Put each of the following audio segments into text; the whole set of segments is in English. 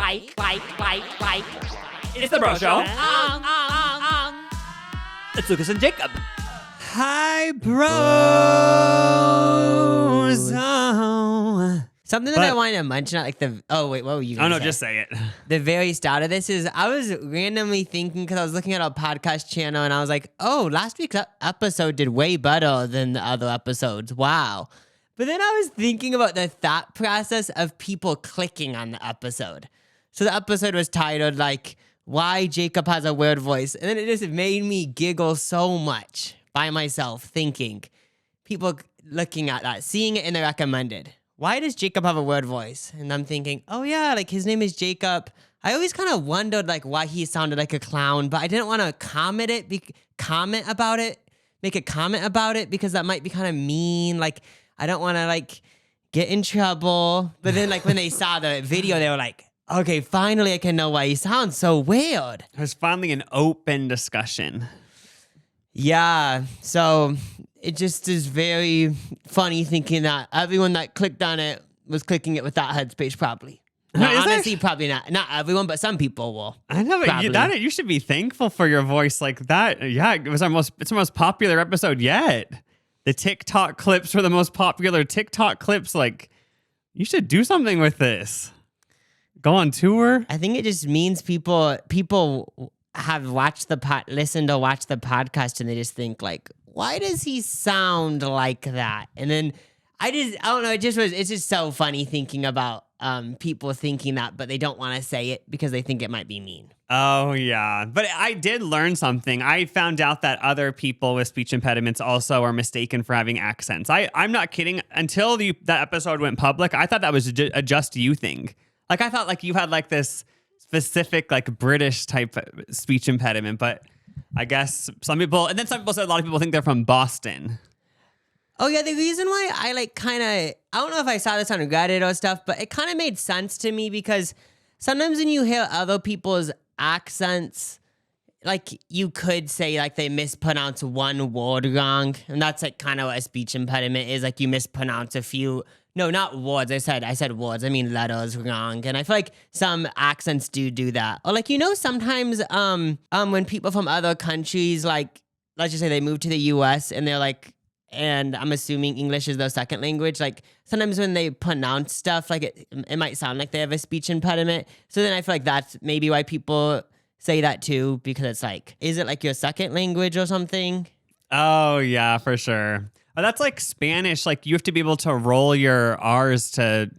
It's the Bro Show. It's Lucas and Jacob. Hi, bros. Something that I wanted to mention, like what were you going to say? Oh, no, just say it. The very start of this is, I was randomly thinking, because I was looking at our podcast channel, and I was like, oh, last week's episode did way better than the other episodes. Wow. But then I was thinking about the thought process of people clicking on the episode. So the episode was titled, like, Why Jacob Has a Weird Voice. And then it just made me giggle so much by myself, thinking, people looking at that, seeing it in the recommended. Why does Jacob have a weird voice? And I'm thinking, oh yeah, like his name is Jacob. I always kind of wondered like why he sounded like a clown, but I didn't want to comment about it, make a comment about it, because that might be kind of mean. Like, I don't want to like get in trouble. But then like when they saw the video, they were like, okay, finally I can know why he sounds so weird. There's finally an open discussion. Yeah, so it just is very funny thinking that everyone that clicked on it was clicking it without headspace probably. Now, honestly, probably not everyone, but some people will. I know, but you should be thankful for your voice like that. Yeah, it's our most popular episode yet. The TikTok clips were the most popular TikTok clips. Like, you should do something with this. Go on tour. I think it just means people have watched listened or watched the podcast, and they just think like, why does he sound like that? And then I don't know. It's just so funny thinking about people thinking that, but they don't want to say it because they think it might be mean. Oh, yeah. But I did learn something. I found out that other people with speech impediments also are mistaken for having accents. I'm not kidding. Until that episode went public, I thought that was a just you thing. Like, I thought like you had like this specific like British type speech impediment, but I guess some people said a lot of people think they're from Boston. Oh yeah, the reason why I like I don't know if I saw this on Reddit or stuff, but it kind of made sense to me because sometimes when you hear other people's accents, like you could say like they mispronounce one word wrong, and that's like kind of what a speech impediment is. Like you mispronounce a few. No, not words. I said words. I mean letters wrong. And I feel like some accents do that. Or like, sometimes when people from other countries, like, let's just say they move to the US and they're like, and I'm assuming English is their second language, like sometimes when they pronounce stuff, like it might sound like they have a speech impediment. So then I feel like that's maybe why people say that too, because it's like, is it like your second language or something? Oh, yeah, for sure. Oh, that's like Spanish. Like you have to be able to roll your R's to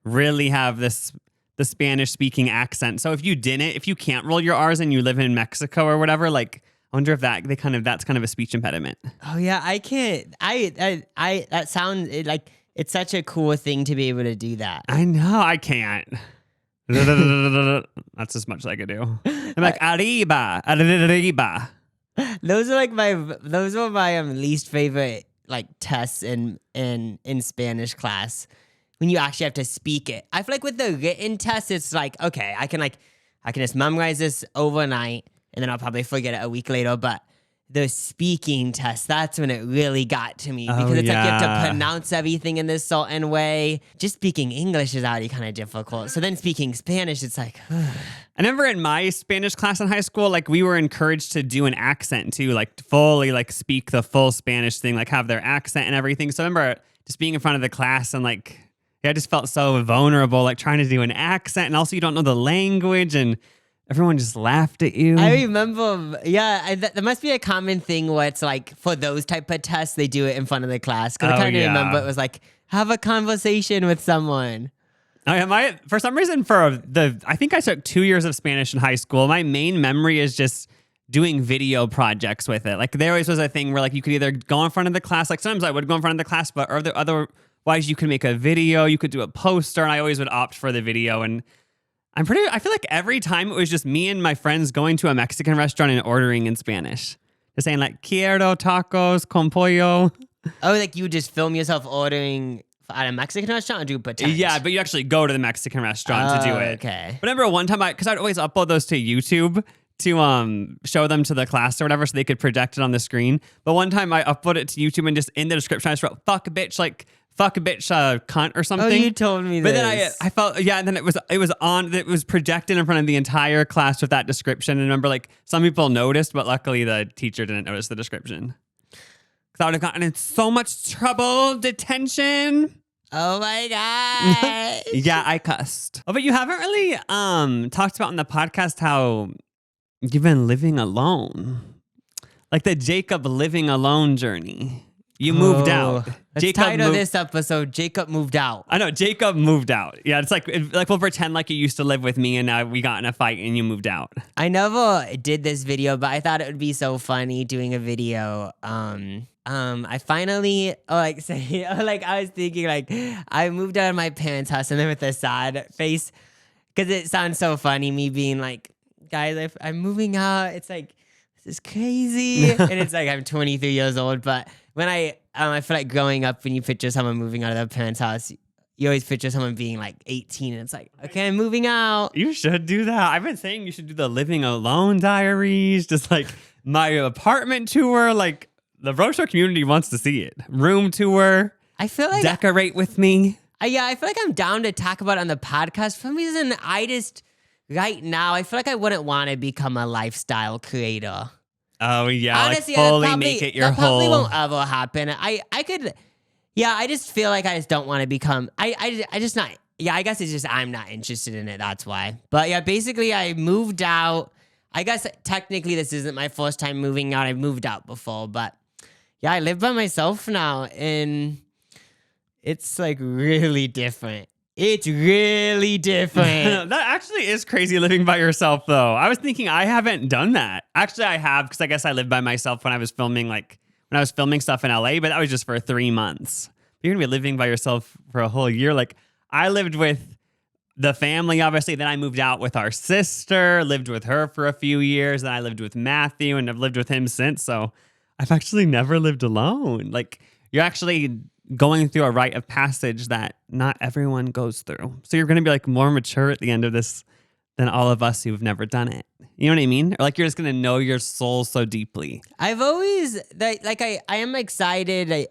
really have the Spanish speaking accent. So if you can't roll your R's and you live in Mexico or whatever, like I wonder if that's kind of a speech impediment. Oh yeah, I can't. That sounds like it's such a cool thing to be able to do that. I know, I can't. That's as much as I could do. I'm like arriba. Those are my least favorite like tests in Spanish class, when you actually have to speak it. I feel like with the written test, it's like, okay, I can just memorize this overnight and then I'll probably forget it a week later. But the speaking test, that's when it really got to me, because it's like you have to pronounce everything in this certain way. Just speaking English is already kind of difficult. So then speaking Spanish, it's like, I remember in my Spanish class in high school, like we were encouraged to do an accent too, like fully like speak the full Spanish thing, like have their accent and everything. So I remember just being in front of the class and like, yeah, I just felt so vulnerable, like trying to do an accent, and also you don't know the language and everyone just laughed at you. I remember, there must be a common thing where it's like for those type of tests, they do it in front of the class. Because I kind of remember it was like, have a conversation with someone. For some reason, I think I took 2 years of Spanish in high school. My main memory is just doing video projects with it. Like there always was a thing where like you could either go in front of the class, like sometimes I would go in front of the class, but otherwise you could make a video, you could do a poster, and I always would opt for the video. And I feel like every time it was just me and my friends going to a Mexican restaurant and ordering in Spanish. Just saying like, quiero tacos con pollo. Oh, like you just film yourself ordering at a Mexican restaurant or do pretend? Yeah, but you actually go to the Mexican restaurant to do it. Okay. But I remember one time, because I'd always upload those to YouTube to show them to the class or whatever so they could project it on the screen. But one time I uploaded it to YouTube and just in the description I just wrote fuck a bitch, cunt or something. Oh, you told me But this. then I felt, yeah, and then it was projected in front of the entire class with that description. And remember, like, some people noticed, but luckily the teacher didn't notice the description. Because I would have gotten in so much trouble, detention. Oh my god. Yeah, I cussed. Oh, but you haven't really talked about on the podcast how you've been living alone. Like the Jacob living alone journey. You moved out. Let's title this episode, Jacob Moved Out. I know, Jacob moved out. Yeah, it's like we'll pretend like you used to live with me and now we got in a fight and you moved out. I never did this video, but I thought it would be so funny doing a video. I finally, I was thinking, like, I moved out of my parents' house and then with a sad face, because it sounds so funny, me being like, guys, I'm moving out. It's like, this is crazy. And it's like, I'm 23 years old, but when I feel like growing up, when you picture someone moving out of their parents' house, you always picture someone being like 18 and it's like, okay, I'm moving out. You should do that. I've been saying you should do the living alone diaries, just like my apartment tour. Like the Roadshow community wants to see it. Room tour. I feel like decorate with me. I feel like I'm down to talk about it on the podcast. For some reason, right now, I feel like I wouldn't want to become a lifestyle creator. Oh yeah, Honestly, like fully make it your that probably whole. won't ever happen. I could, yeah. I just feel like I just don't want to become. I just not. Yeah, I guess it's just I'm not interested in it. That's why. But yeah, basically, I moved out. I guess technically this isn't my first time moving out. I've moved out before, but yeah, I live by myself now, and it's like really different. It's really different. That actually is crazy living by yourself, though. I was thinking I haven't done that. Actually, I have because I guess I lived by myself when I was filming stuff in LA, but that was just for 3 months. You're gonna be living by yourself for a whole year. Like I lived with the family, obviously. Then I moved out with our sister, lived with her for a few years. Then I lived with Matthew, and I've lived with him since. So I've actually never lived alone. Like you're actually going through a rite of passage that not everyone goes through. So you're going to be like more mature at the end of this than all of us who've never done it. You know what I mean? Or like you're just going to know your soul so deeply. I've always I am excited.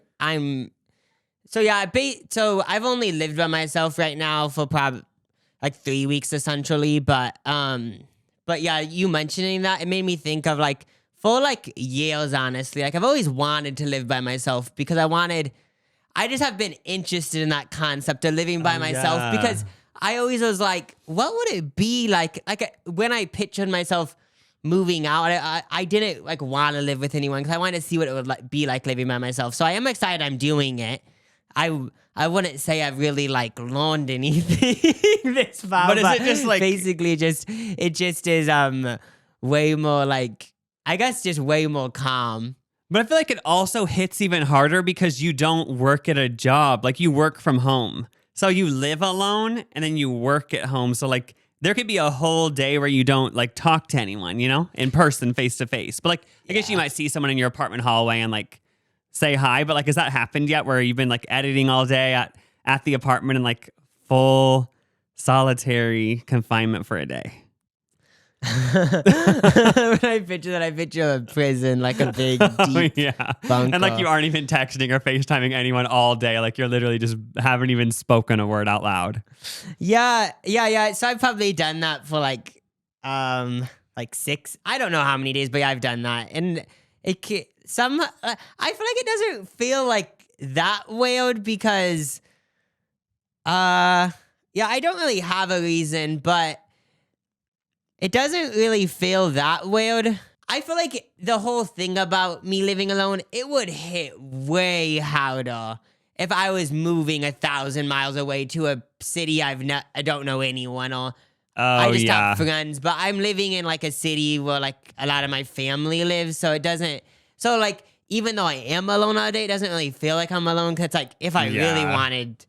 So I've only lived by myself right now for probably like 3 weeks essentially, but yeah, you mentioning that, it made me think of like for like years, honestly. Like I've always wanted to live by myself because I just have been interested in that concept of living by myself because I always was like, what would it be like? Like when I pictured myself moving out, I didn't like want to live with anyone because I wanted to see what it would be like living by myself. So I am excited I'm doing it. I wouldn't say I've really like learned anything this far. But is it just like basically it just is way more like, I guess just way more calm. But I feel like it also hits even harder because you don't work at a job. Like you work from home. So you live alone and then you work at home. So like there could be a whole day where you don't like talk to anyone, you know, in person, face to face. But like, I guess you might see someone in your apartment hallway and like say hi. But like, has that happened yet where you've been like editing all day at the apartment and like full solitary confinement for a day? When I picture a prison, like a big, deep bunker. And like you aren't even texting or FaceTiming anyone all day. Like you're literally just haven't even spoken a word out loud. Yeah. So I've probably done that for like 6, I don't know how many days, but yeah, I've done that. And I feel like it doesn't feel like that weird because, I don't really have a reason, but it doesn't really feel that weird. I feel like the whole thing about me living alone, it would hit way harder if I was moving 1,000 miles away to a city I don't know anyone or I just have friends. But I'm living in like a city where like a lot of my family lives, so it doesn't. So like even though I am alone all day, it doesn't really feel like I'm alone. Cause like if I really wanted,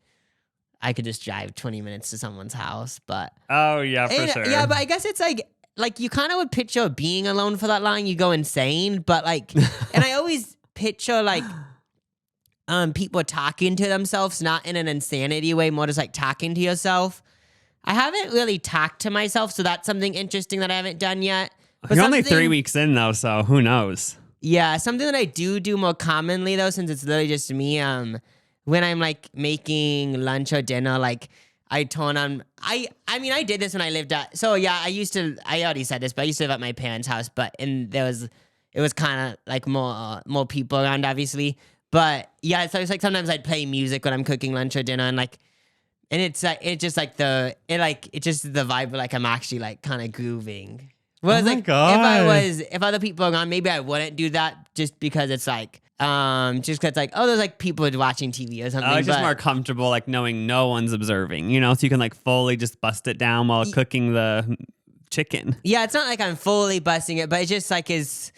I could just drive 20 minutes to someone's house, but... Oh, yeah, for sure. Yeah, but I guess it's like you kind of would picture being alone for that long, you go insane, but like... and I always picture like people talking to themselves, not in an insanity way, more just like talking to yourself. I haven't really talked to myself, so that's something interesting that I haven't done yet. But You're only 3 something- weeks in though, so who knows? Yeah, something that I do more commonly though, since it's literally just me. When I'm like making lunch or dinner, like I turn on. I mean, I did this when I lived at. So yeah, I already said this, but I used to live at my parents' house. But it was kind of like more people around, obviously. But yeah, so it's like sometimes I'd play music when I'm cooking lunch or dinner, and it's like it's just like it's just the vibe of like I'm actually like kind of grooving. Whereas Oh my like God. if other people are around, maybe I wouldn't do that just because it's like just because like there's like people watching TV or something. Oh, it's just but- more comfortable, like knowing no one's observing, you know, so you can like fully just bust it down while cooking the chicken. Yeah, it's not like I'm fully busting it, but it just like is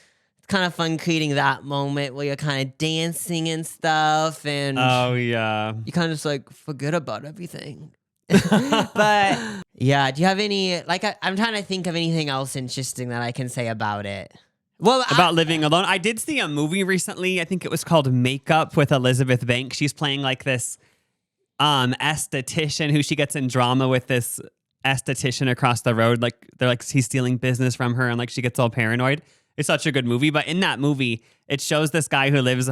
kind of fun creating that moment where you're kind of dancing and stuff, and Oh yeah. you kind of just like forget about everything. But yeah, do you have any like I'm trying to think of anything else interesting that I can say about it. Well, About living alone. I did see a movie recently. I think it was called Makeup with Elizabeth Banks. She's playing like this esthetician who she gets in drama with this esthetician across the road. Like they're like he's stealing business from her and like she gets all paranoid. It's such a good movie. But in that movie, it shows this guy who lives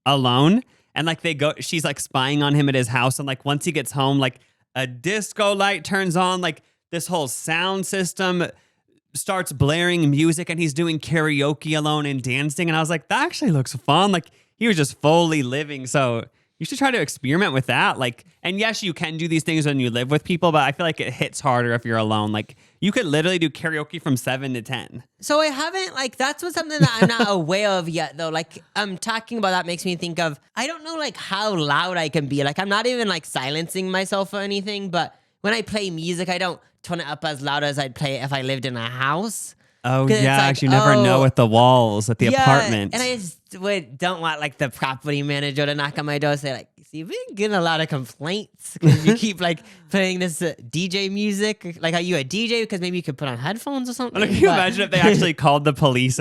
alone and like she's like spying on him at his house. And like once he gets home, like a disco light turns on, like this whole sound system starts blaring music and he's doing karaoke alone and dancing. And I was like, that actually looks fun. Like he was just fully living. So you should try to experiment with that. Like, and yes, you can do these things when you live with people, but I feel like it hits harder if you're alone. Like you could literally do karaoke from 7 to 10. So I haven't like that's what something that I'm not aware of yet though. Like talking about that makes me think of I don't know like how loud I can be. Like I'm not even like silencing myself or anything, but when I play music, I don't turn it up as loud as I'd play it if I lived in a house. Oh 'Cause it's yeah, like, actually you never know oh, with the walls at the apartment. And I just don't want like the property manager to knock on my door and say like, see, you've been getting a lot of complaints because you keep like playing this DJ music. Like, are you a DJ? Because maybe you could put on headphones or something. Like, can you But- imagine if they actually called the police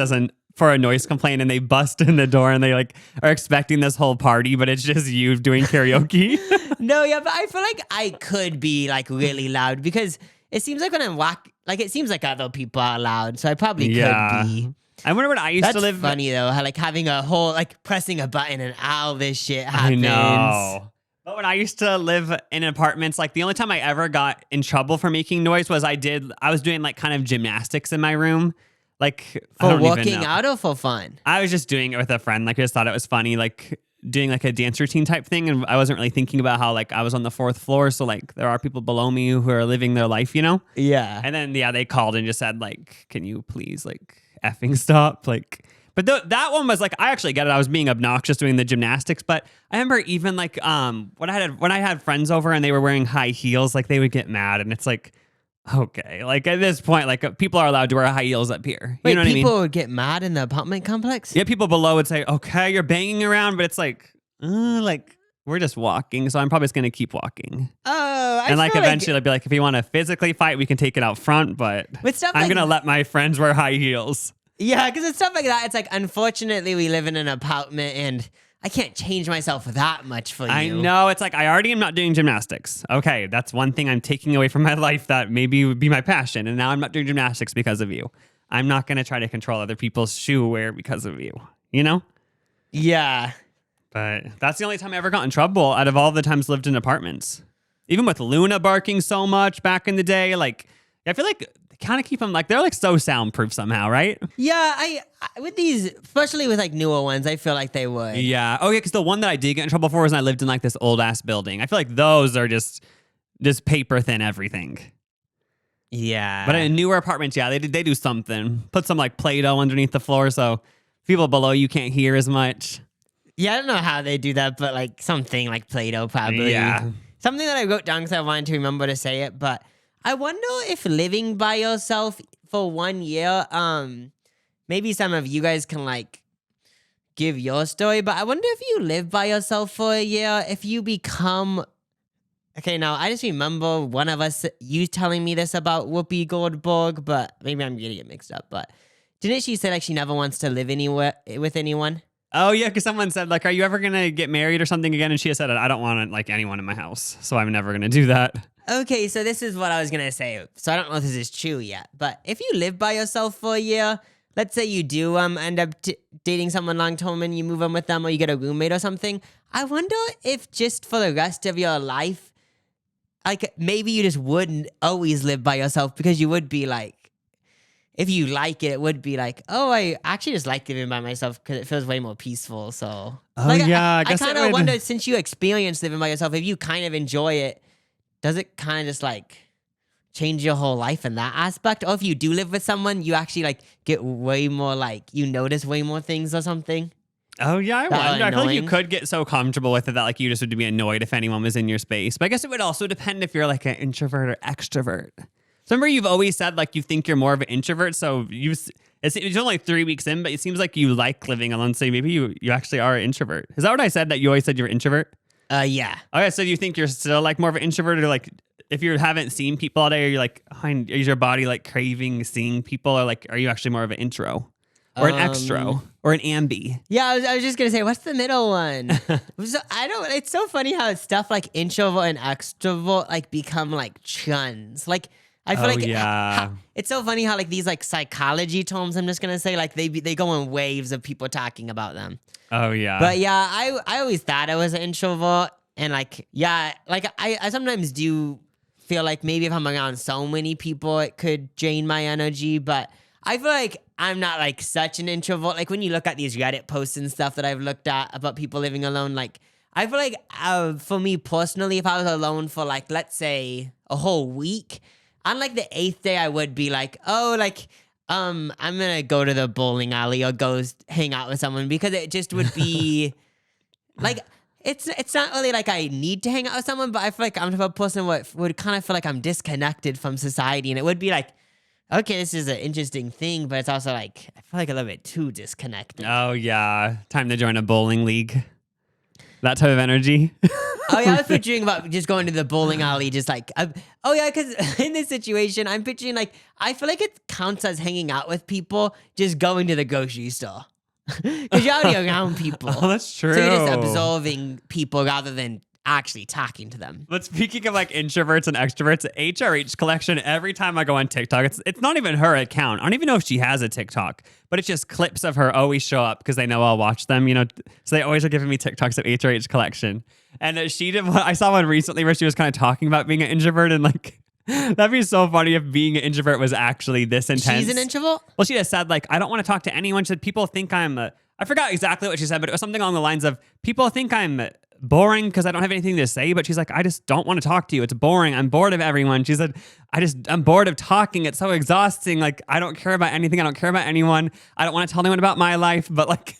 for a noise complaint and they bust in the door and they like are expecting this whole party, but it's just you doing karaoke? No, yeah, but I feel like I could be like really loud because it seems like when I'm it seems like other people are loud, so I probably Yeah. could be. I remember when I used That's to live. funny though, how like having a whole like pressing a button and all this shit I happens. know. But when I used to live in apartments, like the only time I ever got in trouble for making noise was I was doing like kind of gymnastics in my room. Like I For don't even working know. out or for fun? I was just doing it with a friend. Like I just thought it was funny, like doing like a dance routine type thing. And I wasn't really thinking about how like I was on the 4th floor. So like there are people below me who are living their life, you know? Yeah. And then, yeah, they called and just said like, can you please like effing stop? Like, but that one was like, I actually get it. I was being obnoxious doing the gymnastics, but I remember even like, when I had friends over and they were wearing high heels, like they would get mad and it's like, okay, like at this point, like people are allowed to wear high heels up here. You Wait, know what I mean? people would get mad in the apartment complex? Yeah, people below would say, okay, you're banging around, but it's like we're just walking, so I'm probably just gonna keep walking. Oh, And like eventually I'd be like, if you want to physically fight, we can take it out front, but With stuff I'm like gonna let my friends wear high heels. Yeah, because it's stuff like that. It's like, unfortunately, we live in an apartment and I can't change myself that much for you. I know, it's like I already am not doing gymnastics. Okay, that's one thing I'm taking away from my life that maybe would be my passion, and now I'm not doing gymnastics because of you. I'm not gonna try to control other people's shoe wear because of you. You know? Yeah. But that's the only time I ever got in trouble out of all the times lived in apartments. Even with Luna barking so much back in the day, like I feel like they kind of keep them like they're like so soundproof somehow, right? Yeah, I with these, especially with like newer ones, I feel like they would. Yeah. Oh yeah, because the one that I did get in trouble for was when I lived in like this old ass building. I feel like those are just paper thin everything. Yeah. But in newer apartments, yeah, they do something. Put some like Play-Doh underneath the floor so people below you can't hear as much. Yeah, I don't know how they do that, but like something like Play-Doh probably. Yeah. Something that I wrote down because I wanted to remember to say it, but I wonder if living by yourself for 1 year, maybe some of you guys can like give your story, but I wonder if you live by yourself for a year, if you become. Okay, now I just remember one of us, you telling me this about Whoopi Goldberg, but maybe I'm getting it mixed up. But didn't she say like she never wants to live anywhere with anyone? Oh yeah, because someone said like, "Are you ever gonna get married or something again?" And she said, "I don't want like anyone in my house, so I'm never gonna do that." Okay, so this is what I was gonna say. So I don't know if this is true yet, but if you live by yourself for a year, let's say you do end up dating someone long term and you move in with them, or you get a roommate or something. I wonder if just for the rest of your life, like maybe you just wouldn't always live by yourself, because you would be like, if you like it, it would be like, oh, I actually just like living by myself because it feels way more peaceful. So, like, I I guess kind of wonder, since you experience living by yourself, if you kind of enjoy it, does it kind of just like change your whole life in that aspect? Or if you do live with someone, you actually like get way more, like, you notice way more things or something? Oh, yeah, I That wonder. I feel like you annoying? could get so comfortable with it that like you just would be annoyed if anyone was in your space. But I guess it would also depend if you're like an introvert or extrovert. So remember, you've always said like you think you're more of an introvert. So it's only 3 weeks in, but it seems like you like living alone. So maybe you actually are an introvert. Is that what I said? That you always said you're an introvert? Yeah. Okay, so do you think you're still like more of an introvert, or like if you haven't seen people all day, are you like, is your body like craving seeing people, or like are you actually more of an intro or an extro or an ambi? Yeah, I was just gonna say, what's the middle one? I don't. It's so funny how stuff like introvert and extrovert like become like chuns. Like I feel like it's so funny how like these like psychology terms, I'm just gonna say, like they go in waves of people talking about them. Oh yeah. But yeah, I always thought I was an introvert, and like yeah, like I sometimes do feel like maybe if I'm around so many people, it could drain my energy. But I feel like I'm not like such an introvert. Like when you look at these Reddit posts and stuff that I've looked at about people living alone, like I feel like for me personally, if I was alone for like, let's say a whole week, on like the 8th day, I would be like, oh, like, I'm gonna go to the bowling alley or go hang out with someone, because it just would be like, it's not really like I need to hang out with someone, but I feel like I'm the type of person would kind of feel like I'm disconnected from society, and it would be like, okay, this is an interesting thing, but it's also like, I feel like a little bit too disconnected. Oh yeah, time to join a bowling league. That type of energy. Oh yeah, I was picturing about just going to the bowling alley, just like, oh yeah, because in this situation, I'm picturing like, I feel like it counts as hanging out with people, just going to the grocery store. Because you're already around people. Oh, that's true. So you're just observing people rather than actually talking to them. But speaking of like introverts and extroverts, HRH Collection, every time I go on TikTok, it's not even her account. I don't even know if she has a TikTok, but it's just clips of her always show up because they know I'll watch them, you know. So they always are giving me TikToks of HRH Collection. And she did I saw one recently where she was kind of talking about being an introvert, and like, that'd be so funny if being an introvert was actually this intense. She's an introvert? Well, she just said, like, I don't want to talk to anyone. She said, people think I forgot exactly what she said, but it was something along the lines of, people think I'm boring because I don't have anything to say. But she's like, I just don't want to talk to you. It's boring. I'm bored of everyone. She said, I'm bored of talking. It's so exhausting. Like, I don't care about anything. I don't care about anyone. I don't want to tell anyone about my life. But like,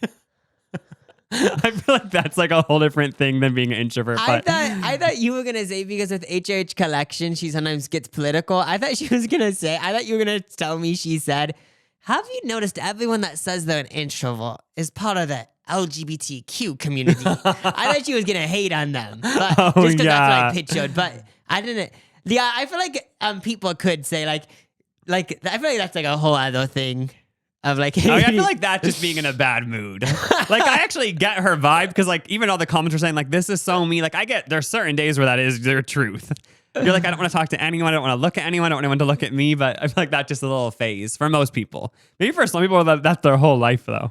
I feel like that's like a whole different thing than being an introvert. But I thought you were gonna say, because with HH Collection, she sometimes gets political. I thought you were gonna tell me, she said, have you noticed everyone that says they're an introvert is part of the LGBTQ community? I thought she was gonna hate on them, but just because that's what I pictured. But I didn't. Yeah, I feel like people could say like I feel like that's like a whole other thing. Of like, oh, yeah, I feel like that's just being in a bad mood. Like, I actually get her vibe, because like even all the comments are saying like, this is so me. Like, I get there's certain days where that is their truth. You're like, I don't want to talk to anyone. I don't want to look at anyone. I don't want anyone to look at me. But I feel like that's just a little phase for most people. Maybe for some people that's their whole life though.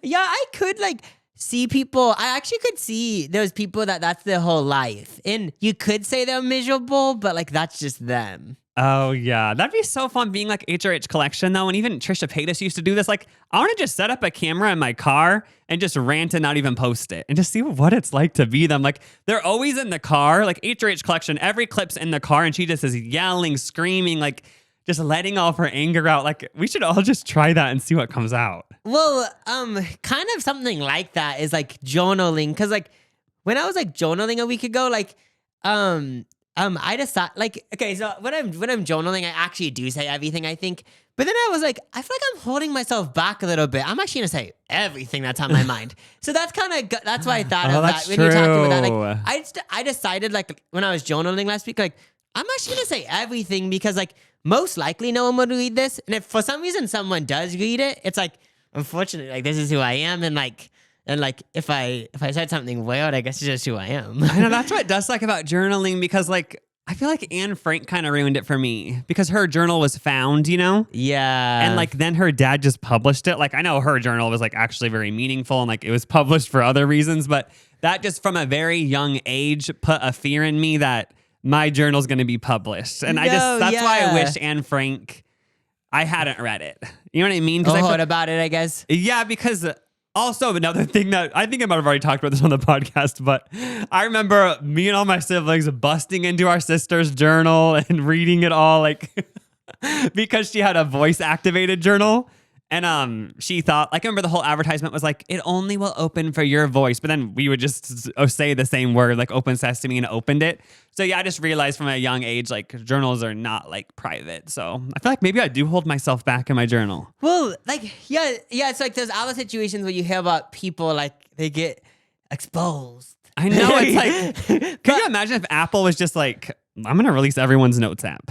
Yeah, I could like see people. I actually could see those people that's their whole life, and you could say they're miserable, but like that's just them. Oh, yeah. That'd be so fun being like HRH Collection, though. And even Trisha Paytas used to do this. Like, I want to just set up a camera in my car and just rant and not even post it and just see what it's like to be them. Like, they're always in the car. Like, HRH Collection, every clip's in the car, and she just is yelling, screaming, like, just letting all of her anger out. Like, we should all just try that and see what comes out. Well, kind of something like that is like journaling. Because, like, when I was like journaling a week ago, like, I decided, like, okay, so when I'm journaling, I actually do say everything I think. But then I was like, I feel like I'm holding myself back a little bit. I'm actually gonna say everything that's on my mind. So that's that's why I thought of that when you're talking about that. Like, I decided, like, when I was journaling last week, like, I'm actually gonna say everything, because like most likely no one would read this, and if for some reason someone does read it, it's like, unfortunately, like, this is who I am, and like if I said something weird, I guess it's just who I am. I know, that's what it does like about journaling, because like I feel like Anne Frank kind of ruined it for me because her journal was found, you know? Yeah. And like then her dad just published it. Like I know her journal was like actually very meaningful and like it was published for other reasons, but that just from a very young age put a fear in me that my journal's going to be published. And that's why I wish Anne Frank, I hadn't read it. You know what I mean? Oh, what about it, I guess? Yeah, because also another thing that I think I might have already talked about this on the podcast, but I remember me and all my siblings busting into our sister's journal and reading it all like because she had a voice activated journal. And she thought, like, I remember the whole advertisement was like, it only will open for your voice. But then we would just say the same word, like open sesame, and it opened it. So yeah, I just realized from a young age, like journals are not like private. So I feel like maybe I do hold myself back in my journal. Well, like, yeah, it's like there's other situations where you hear about people like they get exposed. I know. It's like, can you imagine if Apple was just like, I'm going to release everyone's notes app?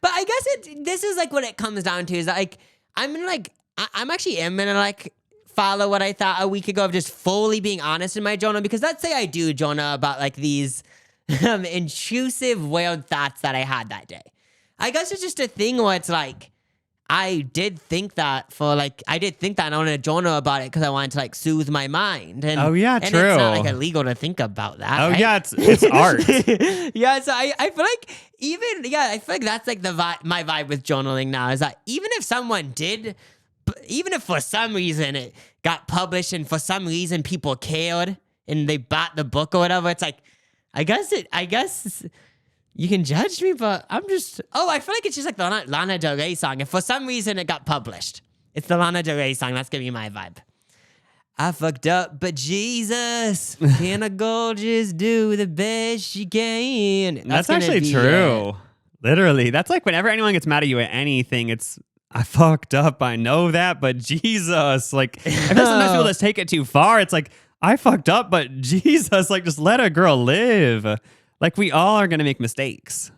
But I guess this is like what it comes down to is like, I'm actually gonna like follow what I thought a week ago of just fully being honest in my journal, because let's say I do journal about like these intrusive weird thoughts that I had that day. I guess it's just a thing where it's like I did think that and I wanted to journal about it because I wanted to like soothe my mind. And, Oh, yeah, and true. it's not like illegal to think about that. Oh right? yeah, it's art. Yeah, so I feel like I feel like that's like my vibe with journaling now is that even if for some reason it got published and for some reason people cared and they bought the book or whatever, it's like, I guess you can judge me, but I feel like it's just like the Lana Del Rey song. If for some reason it got published, it's the Lana Del Rey song. That's gonna be my vibe. I fucked up, but Jesus, can a girl just do the best she can? That's actually true. Literally. That's like whenever anyone gets mad at you at anything, it's, I fucked up. I know that, but Jesus. Like, I feel like sometimes people just take it too far. It's like, I fucked up, but Jesus, like, just let a girl live. Like, we all are going to make mistakes.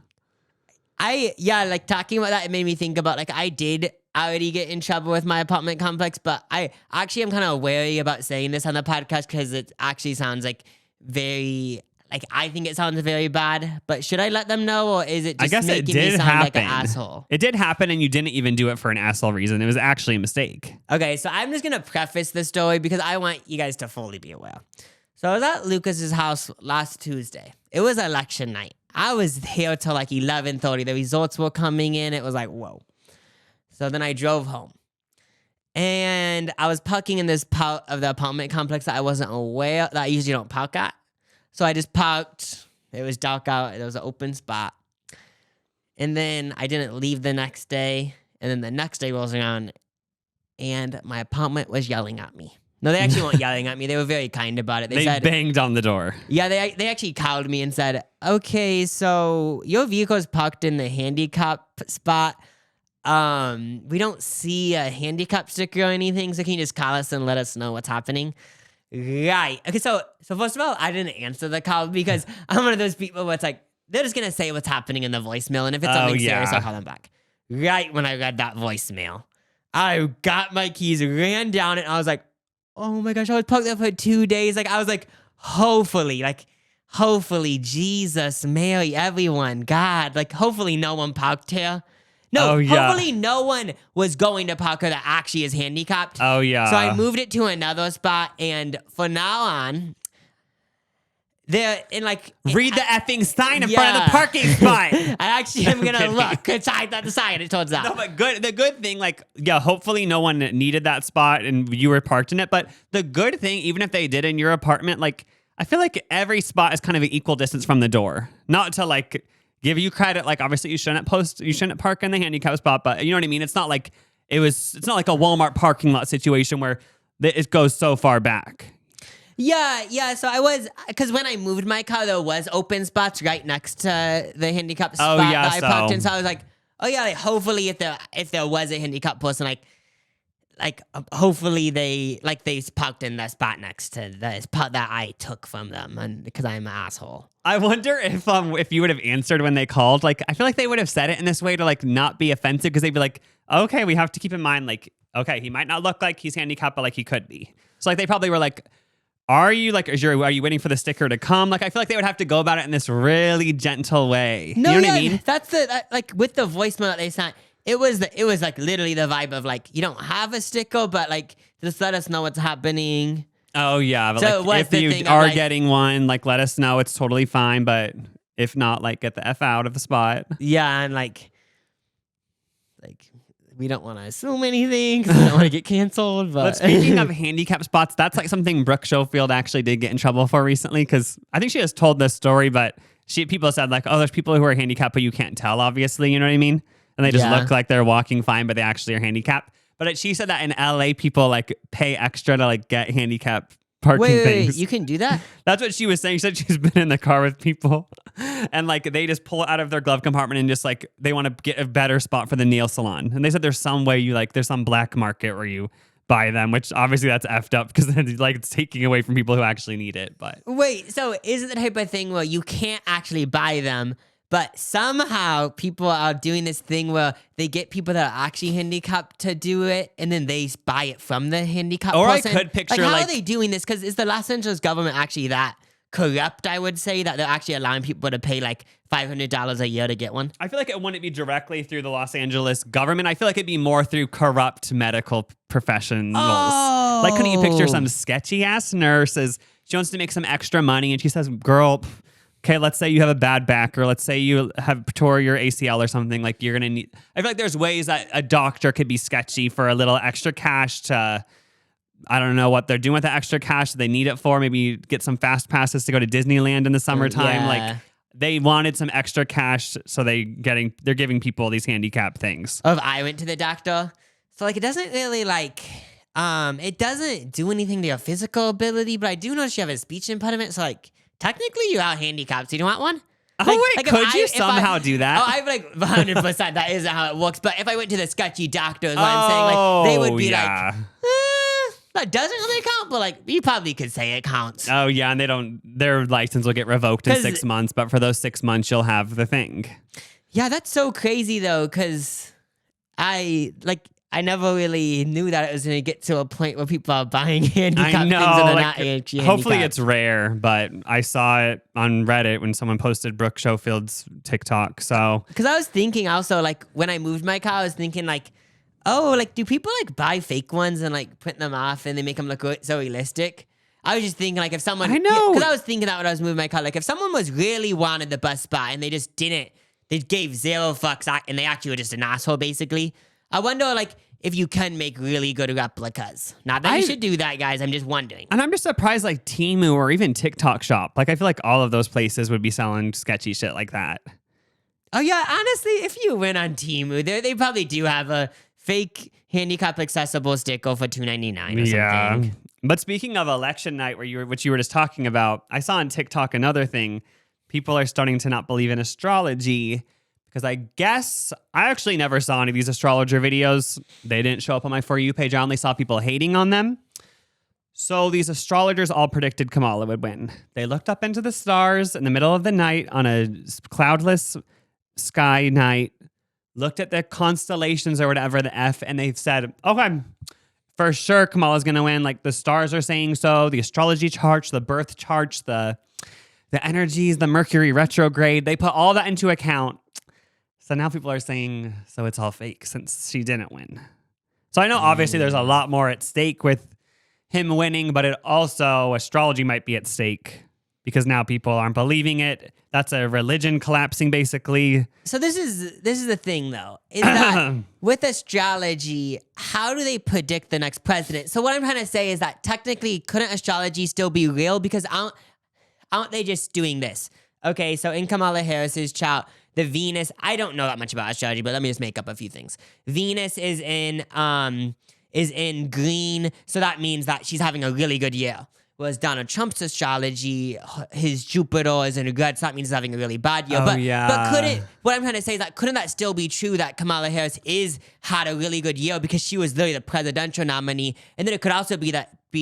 Like talking about that, it made me think about like I did already get in trouble with my apartment complex, but I actually am kind of wary about saying this on the podcast because it actually sounds like very, like I think it sounds very bad. But should I let them know, or is it just making me sound like an asshole? It did happen, and you didn't even do it for an asshole reason. It was actually a mistake. Okay, so I'm just gonna preface the story because I want you guys to fully be aware. So I was at Lucas's house last Tuesday. It was election night. I was here till like 11:30. The results were coming in. It was like, whoa. So then I drove home. And I was parking in this part of the apartment complex that I wasn't aware that I usually don't park at. So I just parked. It was dark out. There was an open spot. And then I didn't leave the next day. And then the next day rolls around and my apartment was yelling at me. No, they actually weren't yelling at me. They were very kind about it. They said, banged on the door. Yeah, they actually called me and said, okay, so your vehicle's parked in the handicap spot. We don't see a handicap sticker or anything, so can you just call us and let us know what's happening? Right. Okay, so first of all, I didn't answer the call because I'm one of those people where it's like, they're just going to say what's happening in the voicemail, and if it's something serious, I'll call them back. Right when I read that voicemail, I got my keys, ran down it, and I was like, oh my gosh, I was parked there for 2 days. Like, I was like, hopefully, Jesus, Mary, everyone, God, like, hopefully no one parked here. No, hopefully no one was going to park here that actually is handicapped. Oh, yeah. So I moved it to another spot, and for now on, they're in like... Read the effing sign in front of the parking spot. I actually am going to look inside the sign. It turns out. No, but the good thing, like, yeah, hopefully no one needed that spot and you were parked in it. But the good thing, even if they did in your apartment, like, I feel like every spot is kind of an equal distance from the door. Not to, like, give you credit. Like, obviously you shouldn't park in the handicap spot, but you know what I mean? It's not like it's not like a Walmart parking lot situation where it goes so far back. Yeah. So I was, because when I moved my car, there was open spots right next to the handicap spot that I parked in. So I was like, oh yeah, like hopefully if there was a handicap person, like hopefully they parked in the spot next to the spot that I took from them, and because I'm an asshole. I wonder if you would have answered when they called. Like, I feel like they would have said it in this way to like not be offensive, because they'd be like, okay, we have to keep in mind, like, okay, he might not look like he's handicapped, but like he could be. So like they probably were like, are you like, are you waiting for the sticker to come? Like, I feel like they would have to go about it in this really gentle way. No, you know yeah, what I mean? that's like with the voicemail that they sent. It was like literally the vibe of like, you don't have a sticker, but like just let us know what's happening. Oh yeah, but So like, what's if the you thing of, are like- getting one, like let us know. It's totally fine, but if not, like get the F out of the spot. Yeah, and like we don't want to assume anything because we don't want to get canceled. But But speaking of handicap spots, that's like something Brooke Schofield actually did get in trouble for recently, because I think she has told this story, but people said like, oh, there's people who are handicapped, but you can't tell, obviously, you know what I mean? And they just Yeah. look like they're walking fine, but they actually are handicapped. But she said that in LA, people like pay extra to like get handicap parking wait, things. you can do that? That's what she was saying. She said she's been in the car with people and like they just pull it out of their glove compartment and just like they want to get a better spot for the nail salon. And they said there's some way there's some black market where you buy them, which obviously that's effed up because then like it's taking away from people who actually need it. But Wait, so is it the type of thing where you can't actually buy them, but somehow people are doing this thing where they get people that are actually handicapped to do it, and then they buy it from the handicapped Or I person? could picture, how like- are they doing this? Because is the Los Angeles government actually that corrupt? I would say that they're actually allowing people to pay like $500 a year to get one. I feel like it wouldn't be directly through the Los Angeles government. I feel like it'd be more through corrupt medical professionals. Oh. Like, couldn't you picture some sketchy ass nurses? She wants to make some extra money and she says, girl, okay, let's say you have a bad back, or let's say you have tore your ACL or something. Like, you're going to need, I feel like there's ways that a doctor could be sketchy for a little extra cash to, I don't know what they're doing with the extra cash they need it for. Maybe get some fast passes to go to Disneyland in the summertime. yeah. Like, they wanted some extra cash, so they're giving people these handicap things. If I went to the doctor, so like it doesn't really like it doesn't do anything to your physical ability, but I do notice you have a speech impediment, so like technically you are handicapped. So you don't want one? Oh, Like- wait, like if could you if somehow do that? Oh, I'm like 100%. That isn't how it works. But if I went to the sketchy doctor, is what I'm saying. Like they would be yeah. that doesn't really count, but like you probably could say it counts. Oh, yeah, and their license will get revoked in 'Cause- 6 months, but for those 6 months, you'll have the thing. Yeah, that's so crazy though, because I never really knew that it was going to get to a point where people are buying handicapped I things and know. they're Like, not actually hopefully handicapped. it's rare, but I saw it on Reddit when someone posted Brooke Schofield's TikTok. So Because I was thinking also, like, when I moved my car, I was thinking, like, oh, like, do people, like, buy fake ones and, like, print them off and they make them look so realistic? I was just thinking, like, if someone... I know. Because I was thinking that when I was moving my car. Like, if someone was really wanted the best spot and they just didn't, they gave zero fucks and they actually were just an asshole, basically. I wonder, like, if you can make really good replicas. Not that you should do that, guys. I'm just wondering. And I'm just surprised, like Temu or even TikTok Shop. Like, I feel like all of those places would be selling sketchy shit like that. Oh, yeah. Honestly, if you went on Temu, they probably do have a fake handicap accessible sticker for $2.99 or something. But speaking of election night, which you were just talking about, I saw on TikTok another thing. People are starting to not believe in astrology because I guess I actually never saw any of these astrologer videos. They didn't show up on my For You page. I only saw people hating on them. So these astrologers all predicted Kamala would win. They looked up into the stars in the middle of the night on a cloudless sky night, looked at the constellations or whatever, the F, and they said, okay, for sure Kamala's going to win. Like, the stars are saying so, the astrology charts, the birth charts, the energies, the Mercury retrograde, they put all that into account. So now people are saying, so it's all fake since she didn't win. So I know obviously there's a lot more at stake with him winning, but it also, astrology might be at stake because now people aren't believing it. That's a religion collapsing, basically. So this is the thing, though, is that with astrology, how do they predict the next president? So what I'm trying to say is that technically, couldn't astrology still be real? Because aren't they just doing this? Okay, so in Kamala Harris's chart, the Venus, I don't know that much about astrology, but let me just make up a few things. Venus is in green, so that means that she's having a really good year. Whereas Donald Trump's astrology, his Jupiter is in red, so that means he's having a really bad year. Oh, but yeah. what I'm trying to say is that couldn't that still be true that Kamala Harris had a really good year because she was literally the presidential nominee, and then it could also be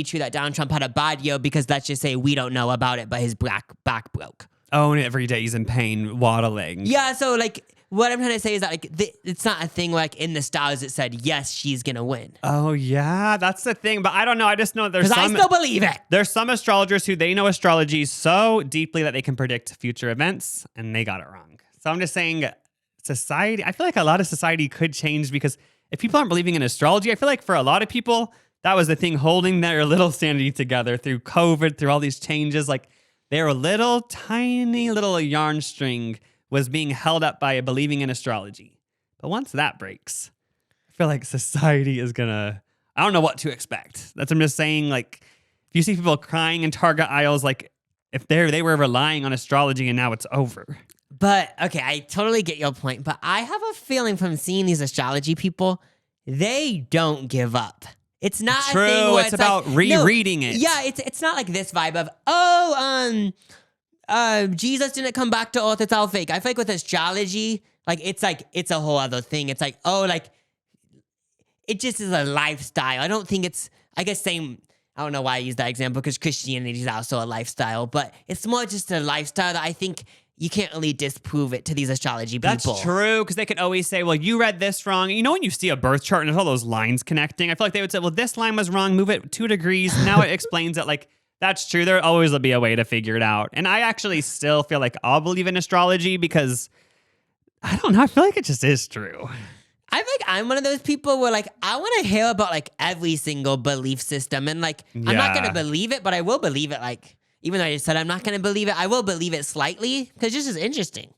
true that Donald Trump had a bad year because let's just say we don't know about it, but his back broke. Oh, and every day he's in pain, waddling. Yeah, so like what I'm trying to say is that like it's not a thing like in the stars it said yes she's gonna win. Oh yeah, that's the thing. But I don't know. I just know there's Because I some. still believe it. There's some astrologers who they know astrology so deeply that they can predict future events, and they got it wrong. So I'm just saying, society. I feel like a lot of society could change because if people aren't believing in astrology, I feel like for a lot of people that was the thing holding their little sanity together through COVID, through all these changes. Like their little tiny little yarn string was being held up by believing in astrology. But once that breaks, I feel like society is gonna. I don't know what to expect. I'm just saying, like, if you see people crying in Target aisles, like, if they were relying on astrology and now it's over. But okay, I totally get your point. But I have a feeling from seeing these astrology people, they don't give up. It's not True. a thing where It's about rereading it. Yeah, it's not like this vibe of Jesus didn't come back to earth. It's all fake. I feel like with astrology, it's a whole other thing. It's like, oh, like it just is a lifestyle. I don't think it's, I guess, same. I don't know why I use that example because Christianity is also a lifestyle, but it's more just a lifestyle that I think you can't really disprove it to these astrology people. That's true, because they could always say, well, you read this wrong. You know, when you see a birth chart and there's all those lines connecting, I feel like they would say, well, this line was wrong. Move it 2 degrees. Now it explains it. Like, that's true. There always will be a way to figure it out. And I actually still feel like I'll believe in astrology because, I don't know, I feel like it just is true. I think I'm one of those people where I want to hear about every single belief system and I'm not going to believe it, but I will believe it even though I just said I'm not going to believe it, I will believe it slightly because this is interesting.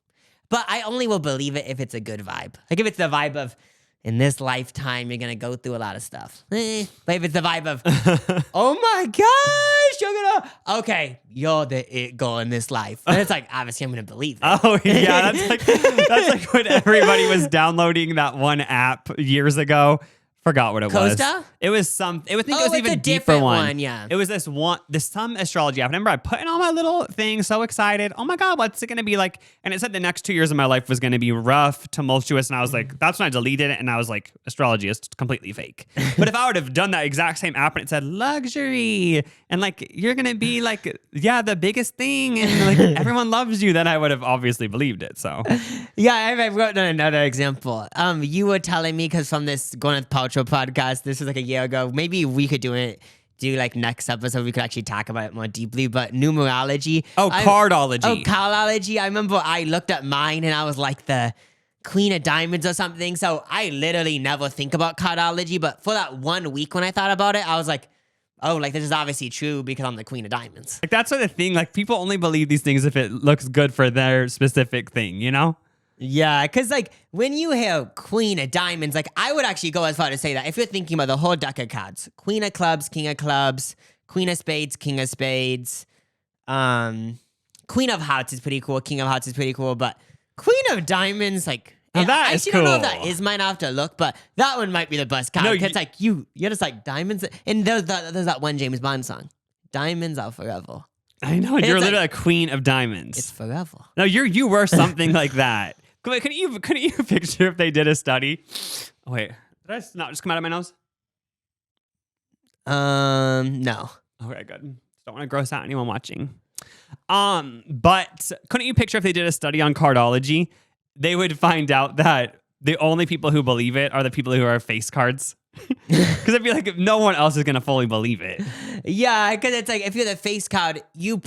But I only will believe it if it's a good vibe. Like if it's the vibe of, in this lifetime, you're going to go through a lot of stuff. But if it's the vibe of, oh my gosh, you're going to, okay, you're the it girl in this life. And it's obviously I'm going to believe it. Oh yeah, that's like when everybody was downloading that one app years ago. Forgot what it Costa? was. It was some. It was. I think it Oh, was it's even a deeper different one. one, yeah. It was this some astrology app. I remember I put in all my little things, so excited. Oh my god, what's it going to be like? And it said the next 2 years of my life was going to be rough, tumultuous, and I was like, that's when I deleted it, and I was like, astrology is completely fake. But if I would have done that exact same app and it said luxury and you're going to be the biggest thing and everyone loves you, then I would have obviously believed it. So Yeah, I've wrote down another example. You were telling me, because from this Gwyneth Paltrow podcast, this was a year ago, maybe we could do next episode, we could actually talk about it more deeply, but numerology. Cardology. Oh, cardology. I remember I looked at mine and I was like the Queen of Diamonds or something. So I literally never think about cardology, but for that 1 week when I thought about it, I was like, oh, this is obviously true because I'm the Queen of Diamonds. That's the thing. People only believe these things if it looks good for their specific thing, you know? Yeah, because when you hear Queen of Diamonds, I would actually go as far to say that if you're thinking about the whole deck of cards, Queen of Clubs, King of Clubs, Queen of Spades, King of Spades, Queen of Hearts is pretty cool, King of Hearts is pretty cool, but Queen of Diamonds, that I is actually don't know if cool. that is mine. I have to look, but that one might be the best card. No, It's you're just diamonds, and there's that one James Bond song, Diamonds Are Forever. I know. And You're it's literally a queen of diamonds. It's forever. No, you were something like that. Couldn't you picture if they did a study? Oh, wait, did I not just come out of my nose? No. Okay, good. Just don't want to gross out anyone watching. But couldn't you picture if they did a study on cardology, they would find out that the only people who believe it are the people who are face cards? Because I feel like no one else is gonna fully believe it. Yeah, because it's if you're the face card, you